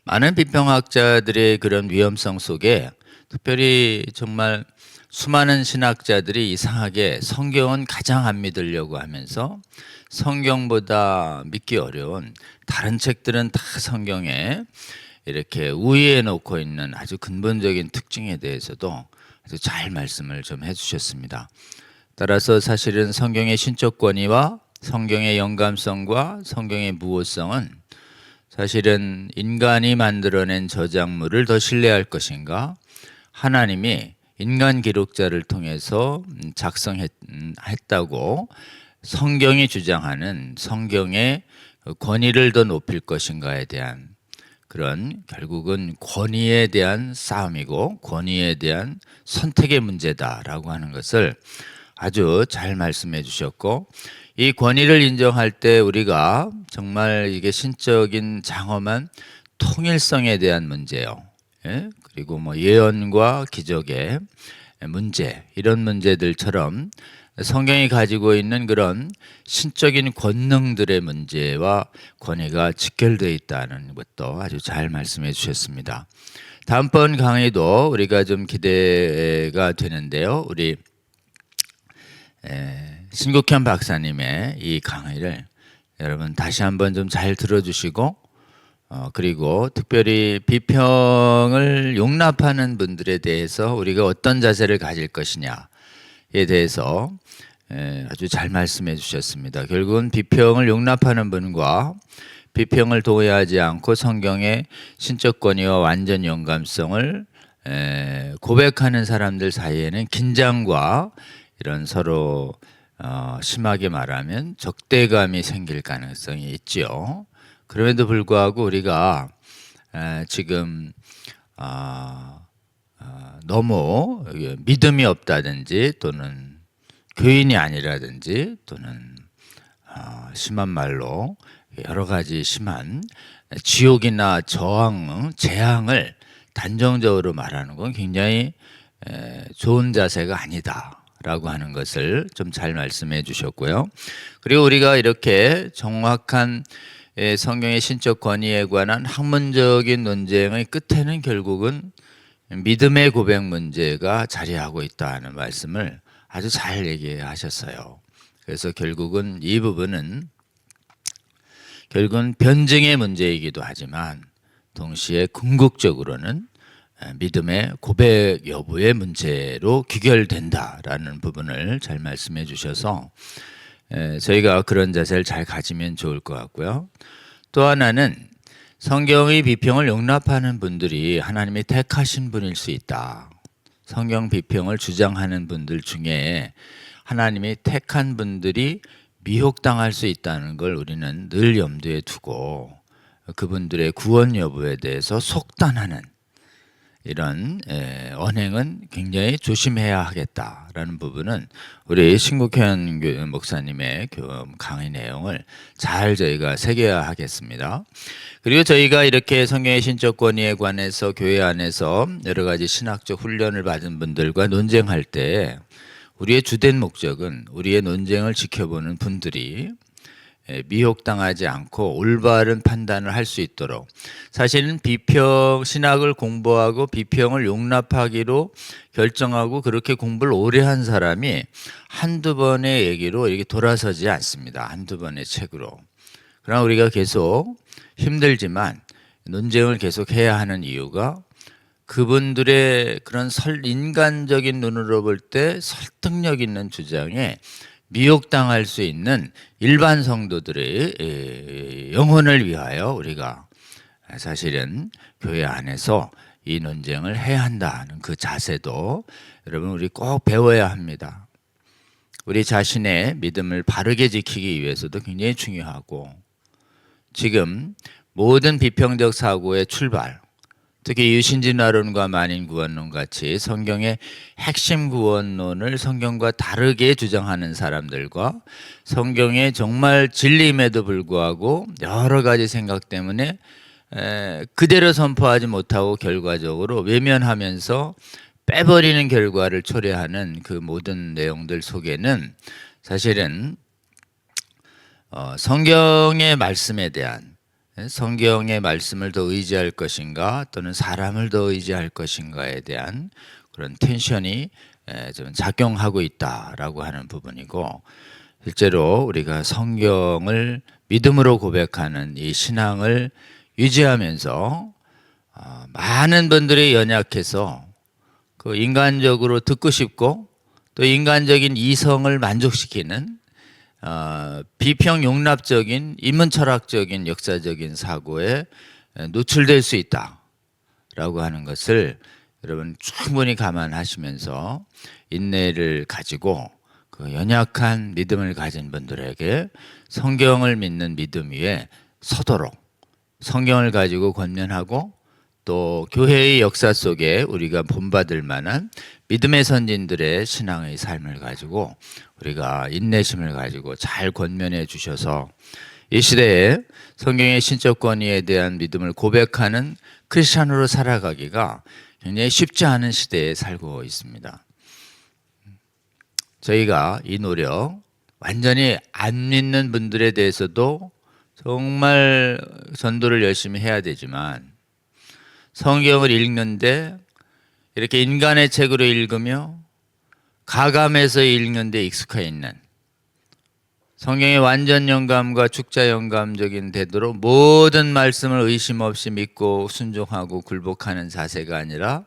많은 비평학자들의 그런 위험성 속에 특별히 정말 수많은 신학자들이 이상하게 성경은 가장 안 믿으려고 하면서 성경보다 믿기 어려운 다른 책들은 다 성경에 이렇게 우위에 놓고 있는 아주 근본적인 특징에 대해서도 아주 잘 말씀을 좀 해주셨습니다. 따라서 사실은 성경의 신적 권위와 성경의 영감성과 성경의 무호성은 사실은 인간이 만들어낸 저작물을 더 신뢰할 것인가, 하나님이 인간 기록자를 통해서 작성했다고 성경이 주장하는 성경의 권위를 더 높일 것인가에 대한 그런 결국은 권위에 대한 싸움이고 권위에 대한 선택의 문제다라고 하는 것을 아주 잘 말씀해 주셨고, 이 권위를 인정할 때 우리가 정말 이게 신적인 장엄한 통일성에 대한 문제요. 예? 그리고 뭐 예언과 기적의 문제, 이런 문제들처럼 성경이 가지고 있는 그런 신적인 권능들의 문제와 권위가 직결되어 있다는 것도 아주 잘 말씀해 주셨습니다. 다음번 강의도 우리가 좀 기대가 되는데요. 우리 신국현 박사님의 이 강의를 여러분 다시 한번 좀 잘 들어주시고 그리고 특별히 비평을 용납하는 분들에 대해서 우리가 어떤 자세를 가질 것이냐에 대해서 아주 잘 말씀해 주셨습니다. 결국은 비평을 용납하는 분과 비평을 동의하지 않고 성경의 신적 권위와 완전 영감성을 고백하는 사람들 사이에는 긴장과 이런 서로 심하게 말하면 적대감이 생길 가능성이 있지요. 그럼에도 불구하고 우리가 지금 너무 믿음이 없다든지 또는 교인이 아니라든지 또는 심한 말로 여러 가지 심한 지옥이나 저항, 재앙을 단정적으로 말하는 건 굉장히 좋은 자세가 아니다라고 하는 것을 좀 잘 말씀해 주셨고요. 그리고 우리가 이렇게 정확한 성경의 신적 권위에 관한 학문적인 논쟁의 끝에는 결국은 믿음의 고백 문제가 자리하고 있다는 말씀을 아주 잘 얘기하셨어요. 그래서 결국은 이 부분은 결국은 변증의 문제이기도 하지만 동시에 궁극적으로는 믿음의 고백 여부의 문제로 귀결된다라는 부분을 잘 말씀해 주셔서 저희가 그런 자세를 잘 가지면 좋을 것 같고요. 또 하나는 성경의 비평을 용납하는 분들이 하나님이 택하신 분일 수 있다. 성경 비평을 주장하는 분들 중에 하나님이 택한 분들이 미혹당할 수 있다는 걸 우리는 늘 염두에 두고 그분들의 구원 여부에 대해서 속단하는 이런 언행은 굉장히 조심해야 하겠다라는 부분은 우리 신국현 목사님의 강의 내용을 잘 저희가 새겨야 하겠습니다. 그리고 저희가 이렇게 성경의 신적 권위에 관해서 교회 안에서 여러 가지 신학적 훈련을 받은 분들과 논쟁할 때 우리의 주된 목적은 우리의 논쟁을 지켜보는 분들이 미혹당하지 않고 올바른 판단을 할 수 있도록, 사실은 비평 신학을 공부하고 비평을 용납하기로 결정하고 그렇게 공부를 오래 한 사람이 한두 번의 얘기로 이렇게 돌아서지 않습니다. 한두 번의 책으로. 그러나 우리가 계속 힘들지만 논쟁을 계속 해야 하는 이유가 그분들의 그런 인간적인 눈으로 볼 때 설득력 있는 주장에 미혹당할 수 있는 일반 성도들의 영혼을 위하여 우리가 사실은 교회 안에서 이 논쟁을 해야 한다는 그 자세도 여러분 우리 꼭 배워야 합니다. 우리 자신의 믿음을 바르게 지키기 위해서도 굉장히 중요하고, 지금 모든 비평적 사고의 출발, 특히 유신진화론과 만인구원론 같이 성경의 핵심 구원론을 성경과 다르게 주장하는 사람들과 성경의 정말 진리임에도 불구하고 여러 가지 생각 때문에 그대로 선포하지 못하고 결과적으로 외면하면서 빼버리는 결과를 초래하는 그 모든 내용들 속에는 사실은 성경의 말씀에 대한, 성경의 말씀을 더 의지할 것인가 또는 사람을 더 의지할 것인가에 대한 그런 텐션이 좀 작용하고 있다라고 하는 부분이고, 실제로 우리가 성경을 믿음으로 고백하는 이 신앙을 유지하면서 많은 분들이 연약해서 그 인간적으로 듣고 싶고 또 인간적인 이성을 만족시키는 비평 용납적인 인문철학적인 역사적인 사고에 노출될 수 있다라고 하는 것을 여러분 충분히 감안하시면서 인내를 가지고 그 연약한 믿음을 가진 분들에게 성경을 믿는 믿음 위에 서도록 성경을 가지고 권면하고, 또 교회의 역사 속에 우리가 본받을 만한 믿음의 선진들의 신앙의 삶을 가지고 우리가 인내심을 가지고 잘 권면해 주셔서 이 시대에 성경의 신적 권위에 대한 믿음을 고백하는 크리스찬으로 살아가기가 굉장히 쉽지 않은 시대에 살고 있습니다. 저희가 이 노력, 완전히 안 믿는 분들에 대해서도 정말 전도를 열심히 해야 되지만, 성경을 읽는데 이렇게 인간의 책으로 읽으며 가감해서 읽는데 익숙해 있는, 성경의 완전 영감과 축자 영감적인 태도로 모든 말씀을 의심 없이 믿고 순종하고 굴복하는 자세가 아니라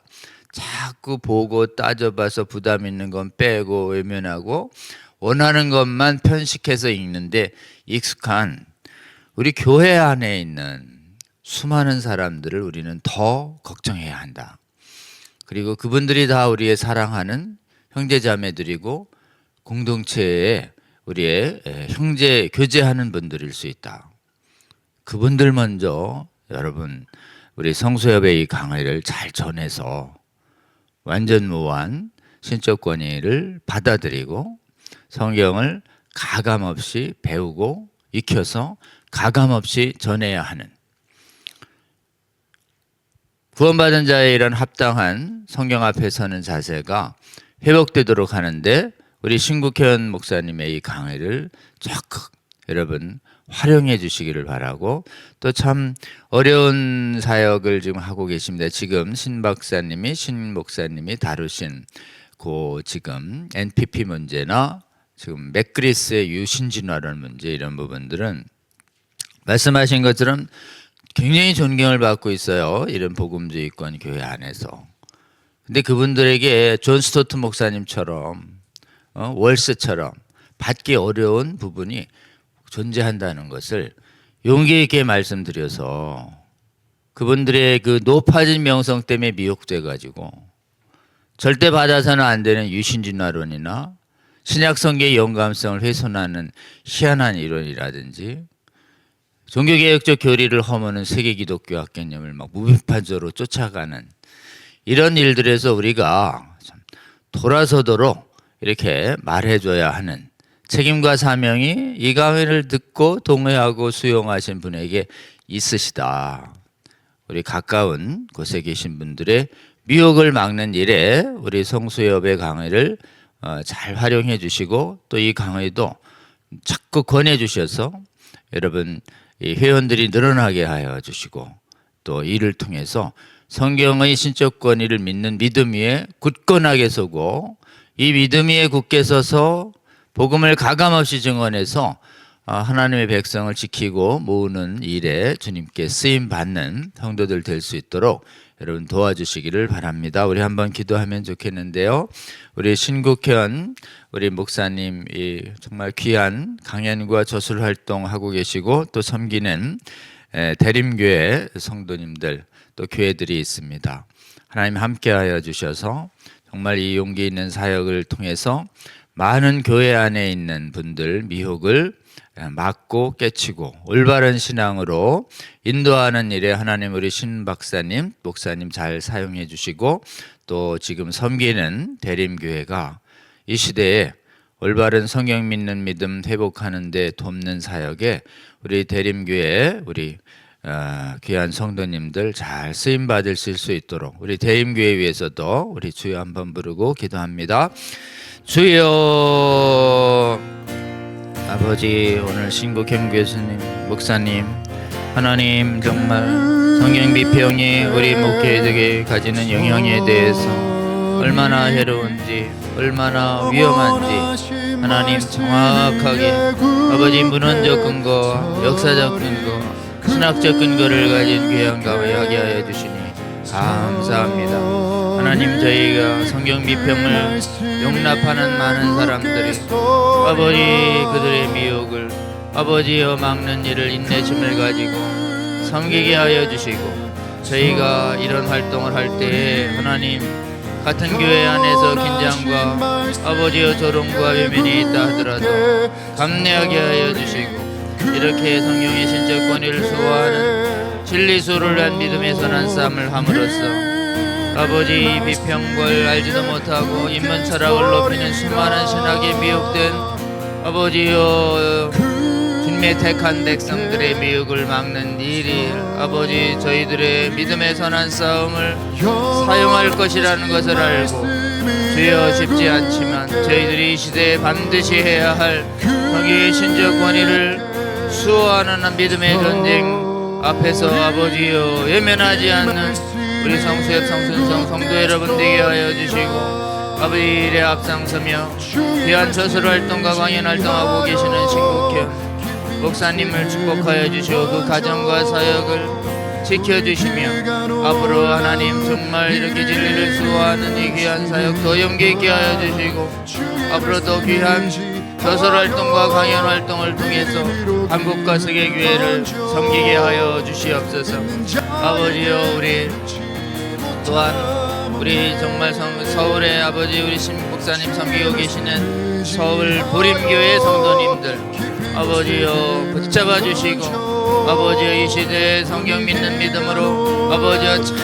자꾸 보고 따져봐서 부담 있는 건 빼고 외면하고 원하는 것만 편식해서 읽는데 익숙한 우리 교회 안에 있는 수많은 사람들을 우리는 더 걱정해야 한다. 그리고 그분들이 다 우리의 사랑하는 형제자매들이고 공동체에 우리의 형제 교제하는 분들일 수 있다. 그분들 먼저 여러분 우리 성수협의 이 강의를 잘 전해서 완전 무한 신적 권위를 받아들이고 성경을 가감없이 배우고 익혀서 가감없이 전해야 하는, 구원받은 자의 이런 합당한 성경 앞에 서는 자세가 회복되도록 하는데 우리 신국현 목사님의 이 강의를 적극 여러분 활용해 주시기를 바라고, 또 참 어려운 사역을 지금 하고 계십니다. 지금 신 목사님이 다루신 그 지금 NPP 문제나 지금 맥그리스의 유신진화론 문제, 이런 부분들은 말씀하신 것처럼 굉장히 존경을 받고 있어요. 이런 복음주의권 교회 안에서. 근데 그분들에게 존 스토트 목사님처럼 월스처럼 받기 어려운 부분이 존재한다는 것을 용기 있게 말씀드려서, 그분들의 그 높아진 명성 때문에 미혹돼 가지고 절대 받아서는 안 되는 유신진화론이나 신약성계의 영감성을 훼손하는 희한한 이론이라든지 종교개혁적 교리를 허무는 세계 기독교 학개념을 막 무비판적으로 쫓아가는 이런 일들에서 우리가 참 돌아서도록 이렇게 말해줘야 하는 책임과 사명이 이 강의를 듣고 동의하고 수용하신 분에게 있으시다. 우리 가까운 곳에 계신 분들의 미혹을 막는 일에 우리 성수협의 강의를 잘 활용해 주시고, 또 이 강의도 자꾸 권해 주셔서 여러분 이 회원들이 늘어나게 하여 주시고, 또 이를 통해서 성경의 신적 권위를 믿는 믿음 위에 굳건하게 서고, 이 믿음 위에 굳게 서서 복음을 가감없이 증언해서 하나님의 백성을 지키고 모으는 일에 주님께 쓰임 받는 성도들 될 수 있도록 여러분 도와주시기를 바랍니다. 우리 한번 기도하면 좋겠는데요. 우리 신국현 우리 목사님이 정말 귀한 강연과 저술 활동하고 계시고 또 섬기는 대림교회 성도님들 또 교회들이 있습니다. 하나님 함께하여 주셔서 정말 이 용기 있는 사역을 통해서 많은 교회 안에 있는 분들 미혹을 막고 깨치고 올바른 신앙으로 인도하는 일에 하나님 우리 신 박사님, 목사님 잘 사용해 주시고 또 지금 섬기는 대림교회가 이 시대에 올바른 성경 믿는 믿음 회복하는 데 돕는 사역에 우리 대림교회 우리 귀한 성도님들 잘 쓰임 받으실 수 있도록 우리 대림교회 위해서도 우리 주여 한번 부르고 기도합니다. 주여 아버지 오늘 신국현 교수님 목사님 하나님 정말 성경 비평이 우리 목회자에게 가지는 영향에 대해서 얼마나 해로운지 얼마나 위험한지 하나님 정확하게 아버지 문헌적 근거와 역사적 근거 신학적 근거를 가진 귀한 강의하게 하여 주시니 감사합니다. 하나님 저희가 성경 비평을 용납하는 많은 사람들이 아버지 그들의 미혹을 아버지여 막는 일을 인내심을 가지고 섬기게 하여 주시고 저희가 이런 활동을 할 때에 하나님 같은 교회 안에서 긴장과 아버지여 조롱과 외면이 있다 하더라도 감내하게 하여 주시고 이렇게 성경의 신적 권위를 수호하는 진리수를 위한 믿음의 선한 싸움을 함으로써 아버지 비평을 알지도 못하고 인문 철학을 높이는 수많은 신학에 미혹된 아버지여 주님의 택한 백성들의 미혹을 막는 일이 아버지 저희들의 믿음의 선한 싸움을 사용할 것이라는 것을 알고 주여 쉽지 않지만 저희들이 이 시대에 반드시 해야 할 성경의 신적 권위를 수호하는 믿음의 전쟁 앞에서 아버지여 외면하지 않는 우리 성수협 성순성 성도 여러분 되게 하여 주시고 아버지 일에 앞장서며 귀한 저술 활동과 강연 활동하고 계시는 신국현 목사님을 축복하여 주시고 그 가정과 사역을 지켜주시며 앞으로 하나님 정말 이렇게 진리를 수호하는 이 귀한 사역 더 용기 있게 하여 주시고 앞으로 더 귀한 저술 활동과 강연 활동을 통해서 한국과 세계교회를 섬기게 하여 주시옵소서. 아버지여 우리 또한 우리 정말 서울의 아버지 우리 신 목사님 섬기고 계시는 서울 보림교회 성도님들 아버지여 붙잡아 주시고 아버지여 이 시대에 성경 믿는 믿음으로 아버지여 잘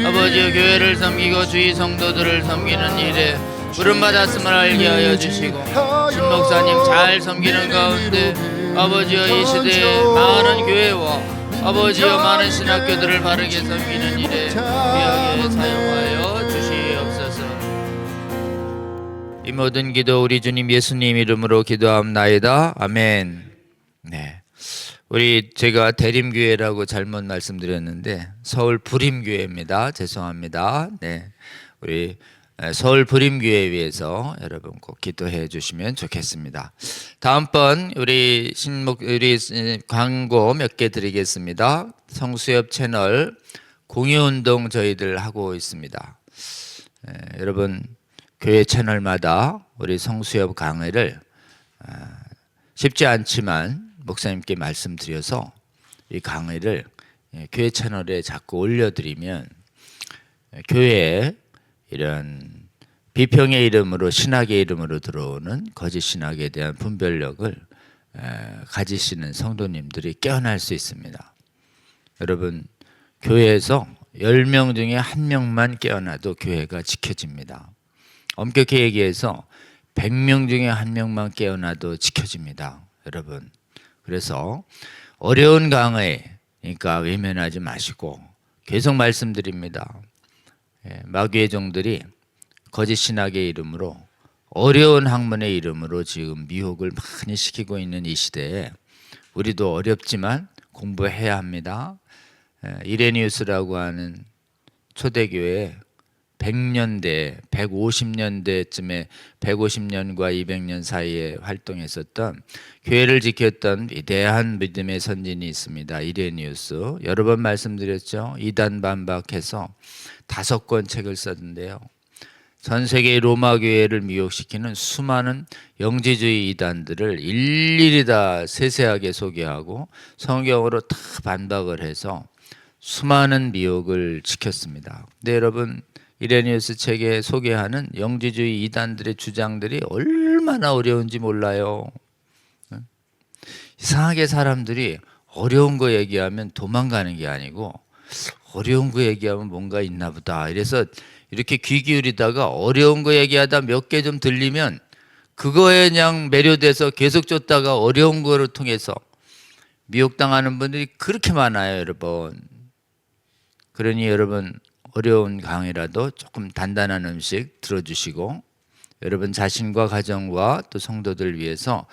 아버지여 교회를 섬기고 주위 성도들을 섬기는 일에 부름받았음을 알게 하여 주시고 신 목사님 잘 섬기는 가운데 아버지여 이 시대에 많은 교회와 아버지여 많은 신학교들을 바르게 섬기는 일에 귀하게 사용하여 주시옵소서. 이 모든 기도 우리 주님 예수님 이름으로 기도합나이다. 아멘. 네, 우리 제가 대림교회라고 잘못 말씀드렸는데 서울 부림교회입니다. 죄송합니다. 네, 우리 서울 부림교회 위해서 여러분 꼭 기도해 주시면 좋겠습니다. 다음번 우리 광고 몇 개 드리겠습니다. 성수협 채널 공유운동 저희들 하고 있습니다. 여러분 교회 채널마다 우리 성수협 강의를 쉽지 않지만 목사님께 말씀드려서 이 강의를 교회 채널에 자꾸 올려드리면 교회에 이런 비평의 이름으로 신학의 이름으로 들어오는 거짓 신학에 대한 분별력을 가지시는 성도님들이 깨어날 수 있습니다. 여러분 교회에서 10명 중에 1명만 깨어나도 교회가 지켜집니다. 엄격히 얘기해서 100명 중에 1명만 깨어나도 지켜집니다. 여러분 그래서 어려운 강의 그러니까 외면하지 마시고 계속 말씀드립니다. 마귀의 종들이 거짓 신학의 이름으로 어려운 학문의 이름으로 지금 미혹을 많이 시키고 있는 이 시대에 우리도 어렵지만 공부해야 합니다. 이레니우스라고 하는 초대교회 100년대, 150년대쯤에 150년과 200년 사이에 활동했었던 교회를 지켰던 위대한 믿음의 선진이 있습니다. 이레니우스. 여러 번 말씀드렸죠. 이단 반박해서 5권 책을 썼는데요. 전 세계 로마 교회를 미혹시키는 수많은 영지주의 이단들을 일일이 다 세세하게 소개하고 성경으로 다 반박을 해서 수많은 미혹을 지켰습니다. 근데 여러분, 이레니우스 책에 소개하는 영지주의 이단들의 주장들이 얼마나 어려운지 몰라요. 이상하게 사람들이 어려운 거 얘기하면 도망가는 게 아니고 어려운 거 얘기하면 뭔가 있나 보다. 이래서 이렇게 귀 기울이다가 어려운 거 얘기하다 몇 개 좀 들리면 그거에 그냥 매료돼서 계속 쫓다가 어려운 거를 통해서 미혹당하는 분들이 그렇게 많아요, 여러분. 그러니 여러분, 어려운 강의라도 조금 단단한 음식 들어주시고 여러분 자신과 가정과 또 성도들 위해서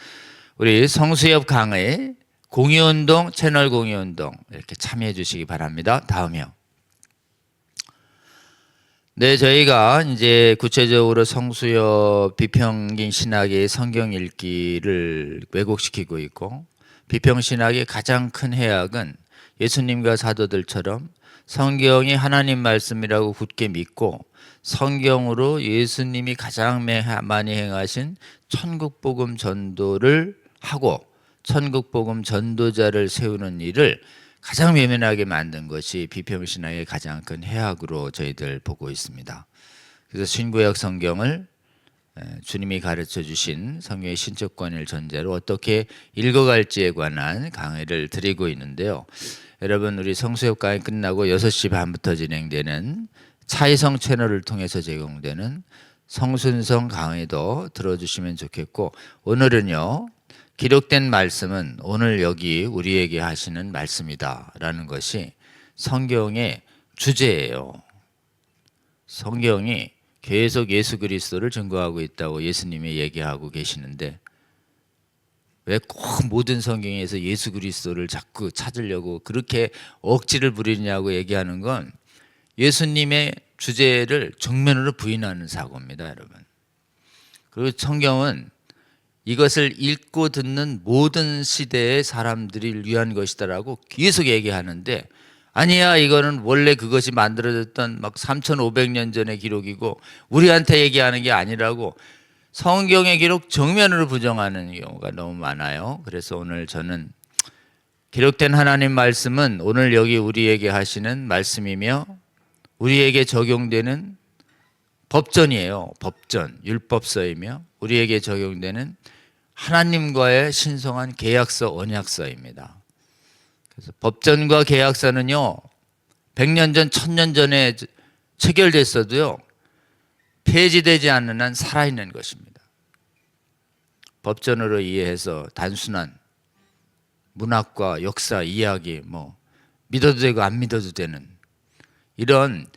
우리 성수협 강의 공유운동, 채널 공유운동 이렇게 참여해 주시기 바랍니다. 다음이요. 네, 저희가 이제 구체적으로 성수협 비평긴 신학의 성경 읽기를 왜곡시키고 있고, 비평신학의 가장 큰 해악은 예수님과 사도들처럼 성경이 하나님 말씀이라고 굳게 믿고 성경으로 예수님이 가장 많이 행하신 천국복음 전도를 하고 천국복음 전도자를 세우는 일을 가장 외면하게 만든 것이 비평신학의 가장 큰 해악으로 저희들 보고 있습니다. 그래서 신구약 성경을 주님이 가르쳐 주신 성경의 신적 권위를 전제로 어떻게 읽어갈지에 관한 강의를 드리고 있는데요. 여러분, 우리 성수협 강의 끝나고 6시 반부터 진행되는 차이성 채널을 통해서 제공되는 성순성 강의도 들어주시면 좋겠고, 오늘은요, 기록된 말씀은 오늘 여기 우리에게 하시는 말씀이다 라는 것이 성경의 주제예요. 성경이 계속 예수 그리스도를 증거하고 있다고 예수님이 얘기하고 계시는데 왜 꼭 모든 성경에서 예수 그리스도를 자꾸 찾으려고 그렇게 억지를 부리냐고 얘기하는 건 예수님의 주제를 정면으로 부인하는 사고입니다, 여러분. 그리고 성경은 이것을 읽고 듣는 모든 시대의 사람들을 위한 것이다라고 계속 얘기하는데, 아니야, 이거는 원래 그것이 만들어졌던 막 3,500년 전의 기록이고 우리한테 얘기하는 게 아니라고 성경의 기록 정면으로 부정하는 경우가 너무 많아요. 그래서 오늘 저는 기록된 하나님 말씀은 오늘 여기 우리에게 하시는 말씀이며 우리에게 적용되는 법전이에요. 법전, 율법서이며 우리에게 적용되는 하나님과의 신성한 계약서, 언약서입니다. 그래서 법전과 계약서는요, 100년 전, 1000년 전에 체결됐어도요, 폐지되지 않는 한 살아있는 것입니다. 법전으로 이해해서 단순한 문학과 역사, 이야기, 믿어도 되고 안 믿어도 되는 이런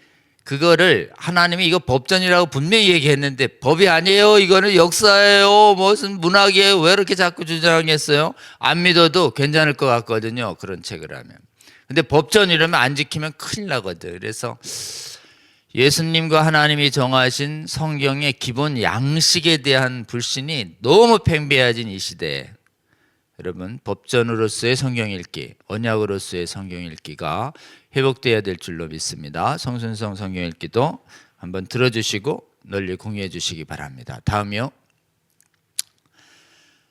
그거를 하나님이 이거 법전이라고 분명히 얘기했는데 법이 아니에요, 이거는 역사예요, 무슨 문학이에요, 왜 이렇게 자꾸 주장했어요? 안 믿어도 괜찮을 것 같거든요, 그런 책을 하면. 근데 법전 이러면 안 지키면 큰일 나거든. 그래서 예수님과 하나님이 정하신 성경의 기본 양식에 대한 불신이 너무 팽배해진 이 시대에 여러분, 법전으로서의 성경 읽기, 언약으로서의 성경 읽기가 회복돼야 될 줄로 믿습니다. 성순성 성경 읽기도 한번 들어주시고 널리 공유해 주시기 바랍니다. 다음이요.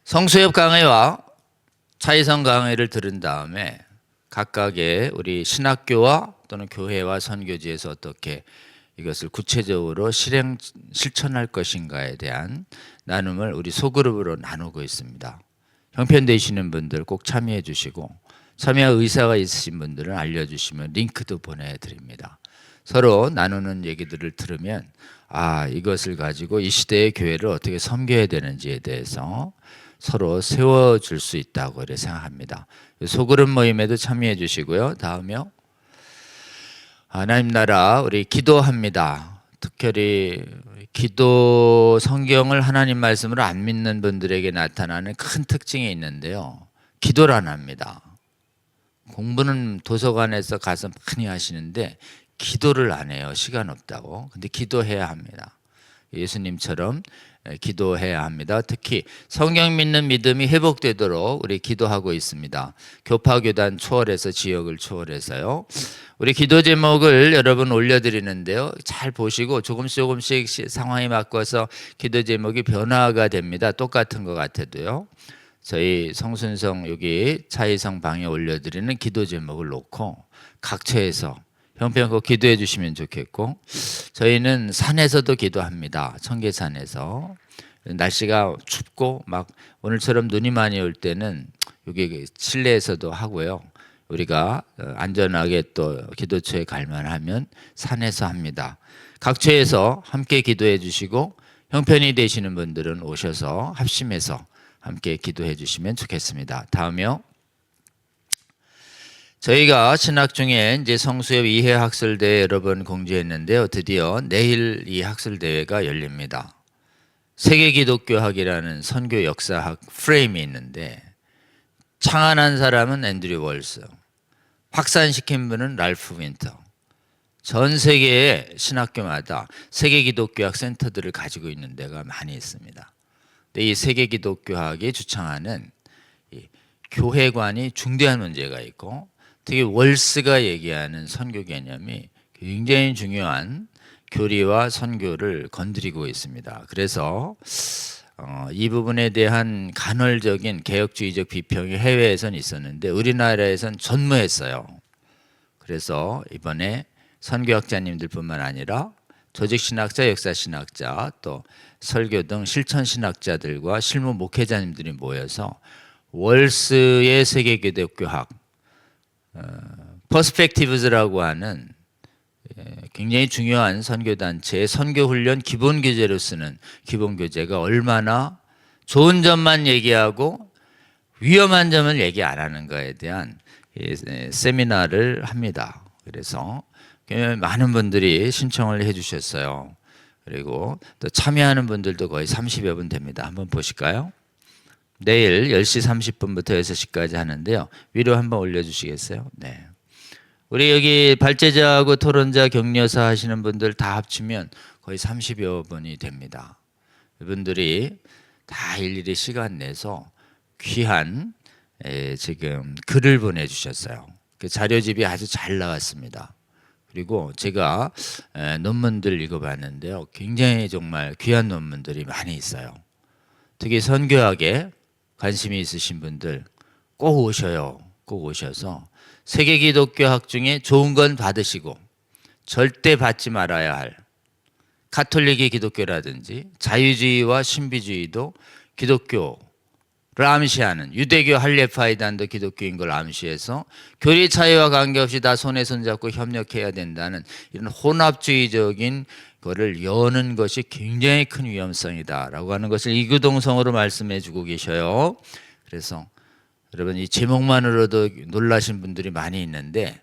성수협 강의와 차이성 강의를 들은 다음에 각각의 우리 신학교와 또는 교회와 선교지에서 어떻게 이것을 구체적으로 실천할 것인가에 대한 나눔을 우리 소그룹으로 나누고 있습니다. 형편되시는 분들 꼭 참여해 주시고 참여 의사가 있으신 분들은 알려주시면 링크도 보내드립니다. 서로 나누는 얘기들을 들으면 이것을 가지고 이 시대의 교회를 어떻게 섬겨야 되는지에 대해서 서로 세워줄 수 있다고 그렇게 생각합니다. 소그룹 모임에도 참여해 주시고요. 다음이요. 하나님 나라 우리 기도합니다. 특별히 기도 성경을 하나님 말씀으로 안 믿는 분들에게 나타나는 큰 특징이 있는데요. 기도를 안 합니다. 공부는 도서관에서 가서 많이 하시는데 기도를 안 해요. 시간 없다고. 근데 기도해야 합니다. 예수님처럼 기도해야 합니다. 특히 성경 믿는 믿음이 회복되도록 우리 기도하고 있습니다. 교파교단 초월해서 지역을 초월해서요. 우리 기도 제목을 여러분 올려드리는데요. 잘 보시고 조금씩 상황에 맞춰서 기도 제목이 변화가 됩니다. 똑같은 것 같아도요. 저희 성순성 여기 차이성 방에 올려드리는 기도 제목을 놓고 각처에서 형편껏 기도해 주시면 좋겠고, 저희는 산에서도 기도합니다. 청계산에서. 날씨가 춥고 막 오늘처럼 눈이 많이 올 때는 여기 실내에서도 하고요. 우리가 안전하게 또 기도처에 갈 만하면 산에서 합니다. 각처에서 함께 기도해 주시고, 형편이 되시는 분들은 오셔서 합심해서 함께 기도해 주시면 좋겠습니다. 다음이요. 저희가 신학 중에 이제 성수협 2회 학술대회 여러 번 공지했는데요. 드디어 내일 이 학술대회가 열립니다. 세계기독교학이라는 선교 역사학 프레임이 있는데, 창안한 사람은 앤드류 월스, 확산시킨 분은 랄프 윈터. 전 세계의 신학교마다 세계기독교학 센터들을 가지고 있는 데가 많이 있습니다. 근데 이 세계기독교학이 주창하는 이 교회관이 중대한 문제가 있고, 특히 월스가 얘기하는 선교 개념이 굉장히 중요한 교리와 선교를 건드리고 있습니다. 그래서 이 부분에 대한 간헐적인 개혁주의적 비평이 해외에선 있었는데 우리나라에선 전무했어요. 그래서 이번에 선교학자님들뿐만 아니라 조직신학자, 역사신학자, 또 설교 등 실천신학자들과 실무 목회자님들이 모여서 월스의 세계기독교학 퍼스펙티브즈라고 하는 굉장히 중요한 선교단체의 선교훈련 기본교재로 쓰는 기본교재가 얼마나 좋은 점만 얘기하고 위험한 점을 얘기 안 하는 거에 대한 세미나를 합니다. 그래서 많은 분들이 신청을 해 주셨어요. 그리고 또 참여하는 분들도 거의 30여 분 됩니다. 한번 보실까요? 내일 10시 30분부터 6시까지 하는데요. 위로 한번 올려주시겠어요? 네. 우리 여기 발제자하고 토론자, 격려사 하시는 분들 다 합치면 거의 30여 분이 됩니다. 이분들이 다 일일이 시간 내서 귀한 지금 글을 보내주셨어요. 그 자료집이 아주 잘 나왔습니다. 그리고 제가 논문들 읽어봤는데요. 굉장히 정말 귀한 논문들이 많이 있어요. 특히 선교학에 관심이 있으신 분들 꼭 오셔요. 꼭 오셔서 세계기독교학 중에 좋은 건 받으시고 절대 받지 말아야 할 가톨릭이 기독교라든지 자유주의와 신비주의도 기독교를 암시하는, 유대교 할례파이단도 기독교인 걸 암시해서 교리 차이와 관계없이 다 손에 손잡고 협력해야 된다는 이런 혼합주의적인 거를 여는 것이 굉장히 큰 위험성이다라고 하는 것을 이구동성으로 말씀해 주고 계셔요. 그래서 여러분 이 제목만으로도 놀라신 분들이 많이 있는데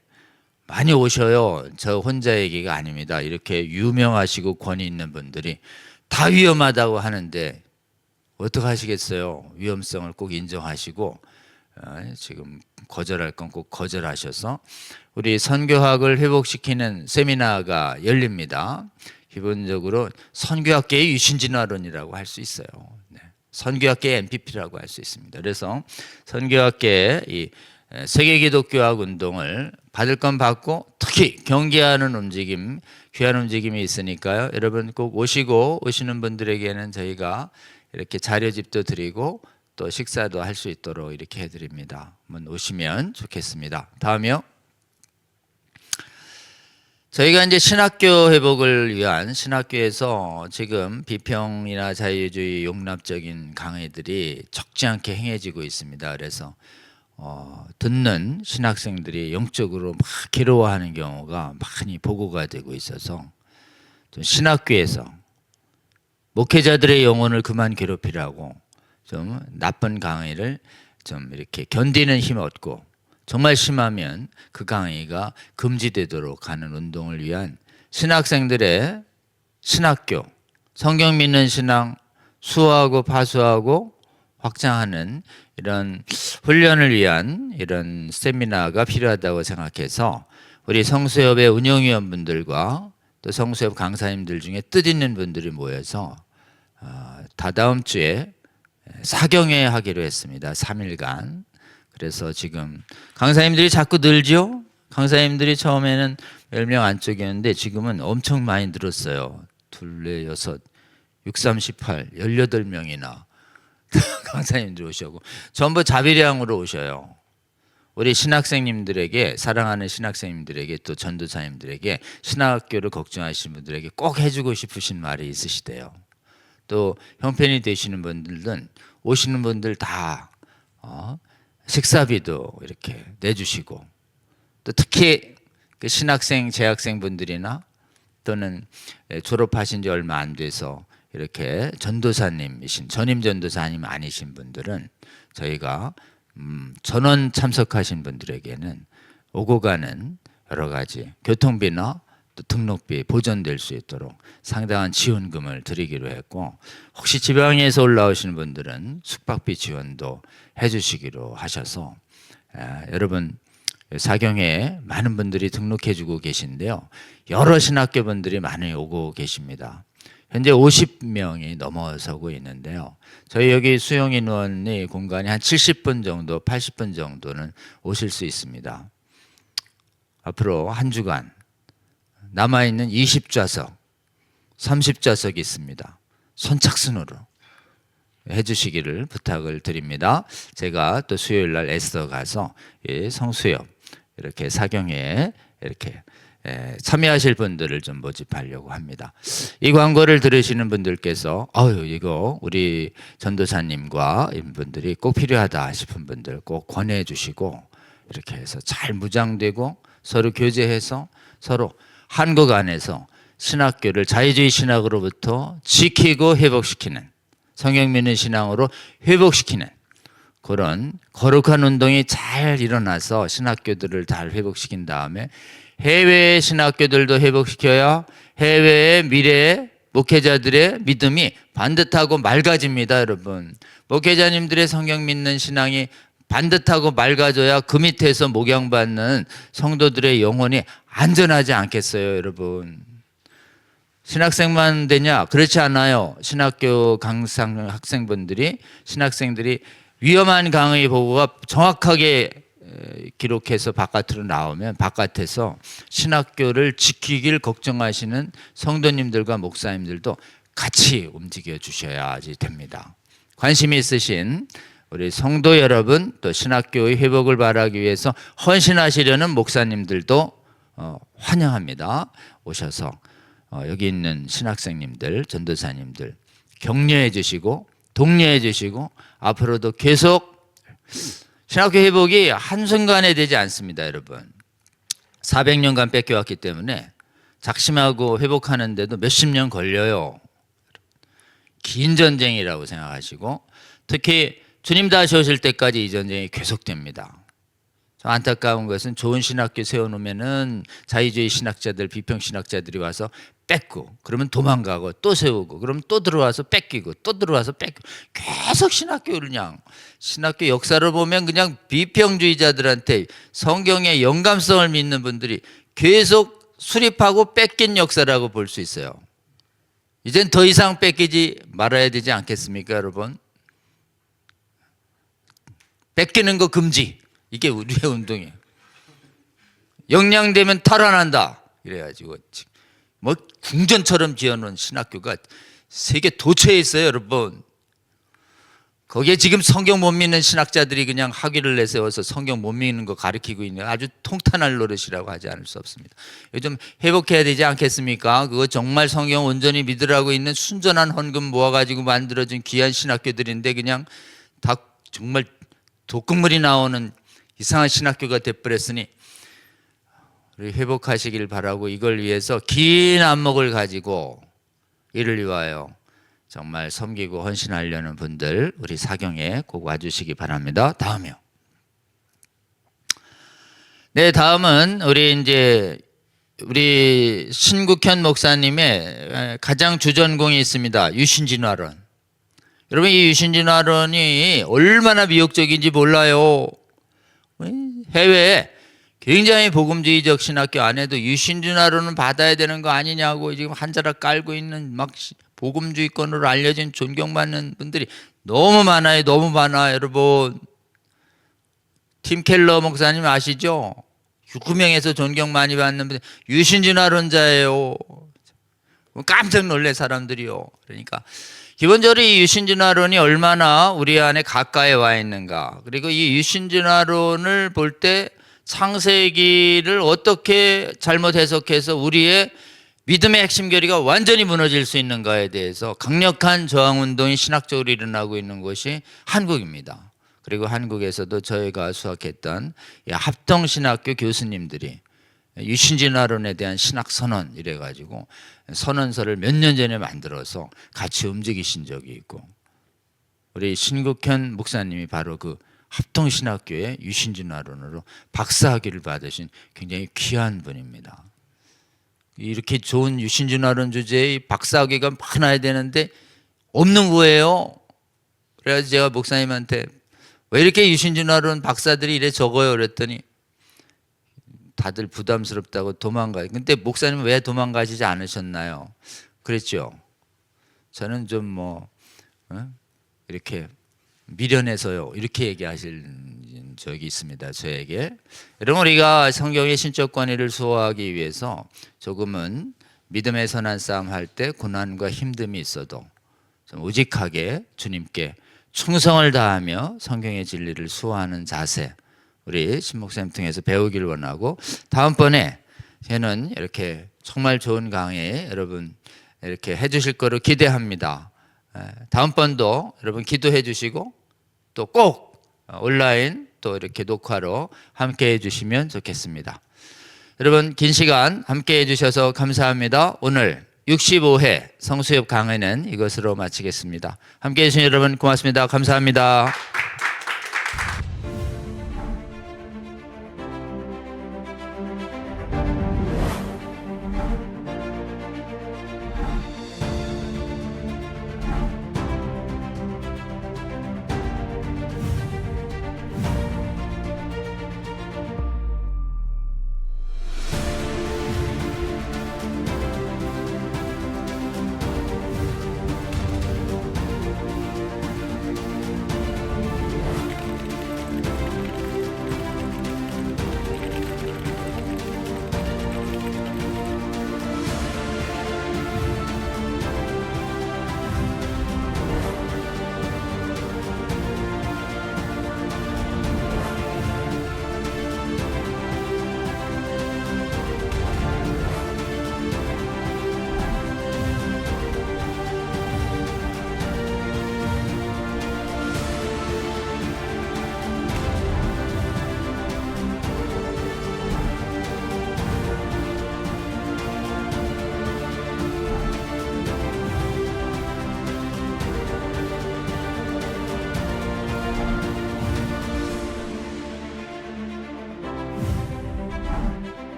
많이 오셔요. 저 혼자 얘기가 아닙니다. 이렇게 유명하시고 권위 있는 분들이 다 위험하다고 하는데 어떡하시겠어요? 위험성을 꼭 인정하시고 지금 거절할 건 꼭 거절하셔서 우리 선교학을 회복시키는 세미나가 열립니다. 기본적으로 선교학계의 유신진화론이라고 할 수 있어요. 네. 선교학계의 MPP라고 할 수 있습니다. 그래서 선교학계의 이 세계기독교학 운동을 받을 건 받고 특히 경계하는 움직임, 귀한 움직임이 있으니까요. 여러분 꼭 오시고, 오시는 분들에게는 저희가 이렇게 자료집도 드리고 또 식사도 할 수 있도록 이렇게 해드립니다. 한번 오시면 좋겠습니다. 다음이요. 저희가 이제 신학교 회복을 위한 신학교에서 지금 비평이나 자유주의 용납적인 강의들이 적지 않게 행해지고 있습니다. 그래서 듣는 신학생들이 영적으로 막 괴로워하는 경우가 많이 보고가 되고 있어서 좀 신학교에서 목회자들의 영혼을 그만 괴롭히라고 좀 나쁜 강의를 좀 이렇게 견디는 힘 얻고 정말 심하면 그 강의가 금지되도록 하는 운동을 위한 신학생들의 신학교, 성경 믿는 신앙 수호하고 파수하고 확장하는 이런 훈련을 위한 이런 세미나가 필요하다고 생각해서 우리 성수협의 운영위원분들과 또 성수협 강사님들 중에 뜻 있는 분들이 모여서 다다음 주에 사경회 하기로 했습니다. 3일간. 그래서 지금 강사님들이 자꾸 늘죠. 강사님들이 처음에는 10명 안쪽이었는데 지금은 엄청 많이 늘었어요. 2, 4, 6, 6, 38, 18명이나 강사님들 오시고 전부 자비량으로 오셔요. 우리 신학생님들에게, 사랑하는 신학생님들에게, 또 전도사님들에게, 신학교를 걱정하시는 분들에게 꼭 해주고 싶으신 말이 있으시대요. 또 형편이 되시는 분들은 오시는 분들 다 식사비도 이렇게 내주시고, 또 특히 그 신학생, 재학생 분들이나 또는 졸업하신 지 얼마 안 돼서 이렇게 전도사님이신, 전임 전도사님 아니신 분들은 저희가 전원 참석하신 분들에게는 오고 가는 여러 가지 교통비나 또 등록비 보전될 수 있도록 상당한 지원금을 드리기로 했고, 혹시 지방에서 올라오시는 분들은 숙박비 지원도 해주시기로 하셔서 여러분 사경회에 많은 분들이 등록해주고 계신데요. 여러 신학교 분들이 많이 오고 계십니다. 현재 50명이 넘어서고 있는데요. 저희 여기 수용 인원이 공간이 한 70분 정도, 80분 정도는 오실 수 있습니다. 앞으로 한 주간 남아있는 20좌석, 30좌석이 있습니다. 선착순으로 해주시기를 부탁을 드립니다. 제가 또 수요일 날 애써 가서 성수협 이렇게 사경회에 이렇게 참여하실 분들을 좀 모집하려고 합니다. 이 광고를 들으시는 분들께서 이거 우리 전도사님과 이분들이 꼭 필요하다 싶은 분들 꼭 권해 주시고, 이렇게 해서 잘 무장되고 서로 교제해서 서로 한국 안에서 신학교를 자유주의 신학으로부터 지키고 회복시키는, 성경 믿는 신앙으로 회복시키는 그런 거룩한 운동이 잘 일어나서 신학교들을 잘 회복시킨 다음에 해외의 신학교들도 회복시켜야 해외의 미래의 목회자들의 믿음이 반듯하고 맑아집니다. 여러분, 목회자님들의 성경 믿는 신앙이 반듯하고 맑아져야 그 밑에서 목양받는 성도들의 영혼이 안전하지 않겠어요. 여러분, 신학생만 되냐? 그렇지 않아요. 신학교 강사 학생분들이, 신학생들이 위험한 강의 보고가 정확하게 기록해서 바깥으로 나오면 바깥에서 신학교를 지키길 걱정하시는 성도님들과 목사님들도 같이 움직여 주셔야지 됩니다. 관심이 있으신 우리 성도 여러분, 또 신학교의 회복을 바라기 위해서 헌신하시려는 목사님들도 환영합니다. 오셔서 여기 있는 신학생님들, 전도사님들 격려해 주시고 독려해 주시고, 앞으로도 계속 신학교 회복이 한순간에 되지 않습니다. 여러분, 400년간 뺏겨왔기 때문에 작심하고 회복하는데도 몇십 년 걸려요. 긴 전쟁이라고 생각하시고, 특히 주님 다시 오실 때까지 이 전쟁이 계속됩니다. 안타까운 것은 좋은 신학교 세워놓으면은 자유주의 신학자들, 비평신학자들이 와서 뺏고, 그러면 도망가고 또 세우고, 그러면 또 들어와서 뺏기고 또 들어와서 뺏기고, 계속 신학교를 그냥, 신학교 역사를 보면 그냥 비평주의자들한테 성경의 영감성을 믿는 분들이 계속 수립하고 뺏긴 역사라고 볼 수 있어요. 이젠 더 이상 뺏기지 말아야 되지 않겠습니까, 여러분? 뺏기는 거 금지. 이게 우리의 운동이에요. 영량되면 탈환한다. 이래가지고 뭐 궁전처럼 지어놓은 신학교가 세계 도처에 있어요, 여러분. 거기에 지금 성경 못 믿는 신학자들이 그냥 학위를 내세워서 성경 못 믿는 거 가르치고 있는 아주 통탄할 노릇이라고 하지 않을 수 없습니다. 요즘 회복해야 되지 않겠습니까? 그거 정말 성경 온전히 믿으라고 있는 순전한 헌금 모아가지고 만들어진 귀한 신학교들인데 그냥 다 정말 독극물이 나오는 이상한 신학교가 돼버렸으니 우리 회복하시길 바라고, 이걸 위해서 긴 안목을 가지고 이를 위하여 정말 섬기고 헌신하려는 분들 우리 사경에 꼭 와주시기 바랍니다. 다음이요. 네, 다음은 우리 신국현 목사님의 가장 주전공이 있습니다. 유신진화론. 여러분, 이 유신진화론이 얼마나 미혹적인지 몰라요. 해외에 굉장히 복음주의적 신학교 안에도 유신준하로는 받아야 되는 거 아니냐고 지금 한 자락 깔고 있는 막 복음주의권으로 알려진 존경받는 분들이 너무 많아요. 너무 많아 여러분. 팀 켈러 목사님 아시죠? 6명에서 존경 많이 받는 분 유신준하론자예요. 깜짝 놀래 사람들이요. 그러니까 기본적으로 이 유신준하론이 얼마나 우리 안에 가까이 와 있는가. 그리고 이 유신준하론을 볼 때 창세기를 어떻게 잘못 해석해서 우리의 믿음의 핵심 교리가 완전히 무너질 수 있는가에 대해서 강력한 저항운동이 신학적으로 일어나고 있는 곳이 한국입니다. 그리고 한국에서도 저희가 수학했던 합동신학교 교수님들이 유신준하론에 대한 신학선언 이래가지고 선언서를 몇 년 전에 만들어서 같이 움직이신 적이 있고, 우리 신국현 목사님이 바로 그 합동신학교의 유신준하론으로 박사학위를 받으신 굉장히 귀한 분입니다. 이렇게 좋은 유신준하론 주제의 박사학위가 많아야 되는데 없는 거예요. 그래서 제가 목사님한테 왜 이렇게 유신준하론 박사들이 이래 적어요 그랬더니 다들 부담스럽다고 도망가요. 근데 목사님은 왜 도망가시지 않으셨나요? 그랬죠. 저는 좀 이렇게 미련해서요 이렇게 얘기하실 적이 있습니다. 저에게. 여러분, 우리가 성경의 신적 권위를 수호하기 위해서 조금은 믿음의 선한 싸움 할 때 고난과 힘듦이 있어도 좀 우직하게 주님께 충성을 다하며 성경의 진리를 수호하는 자세, 우리 신 목사님 통해서 배우길 원하고, 다음번에 저는 이렇게 정말 좋은 강의 여러분 이렇게 해주실 거로 기대합니다. 다음번도 여러분 기도해 주시고 또 꼭 온라인 또 이렇게 녹화로 함께 해주시면 좋겠습니다. 여러분, 긴 시간 함께 해주셔서 감사합니다. 오늘 65회 성수협 강의는 이것으로 마치겠습니다. 함께 해주신 여러분 고맙습니다. 감사합니다.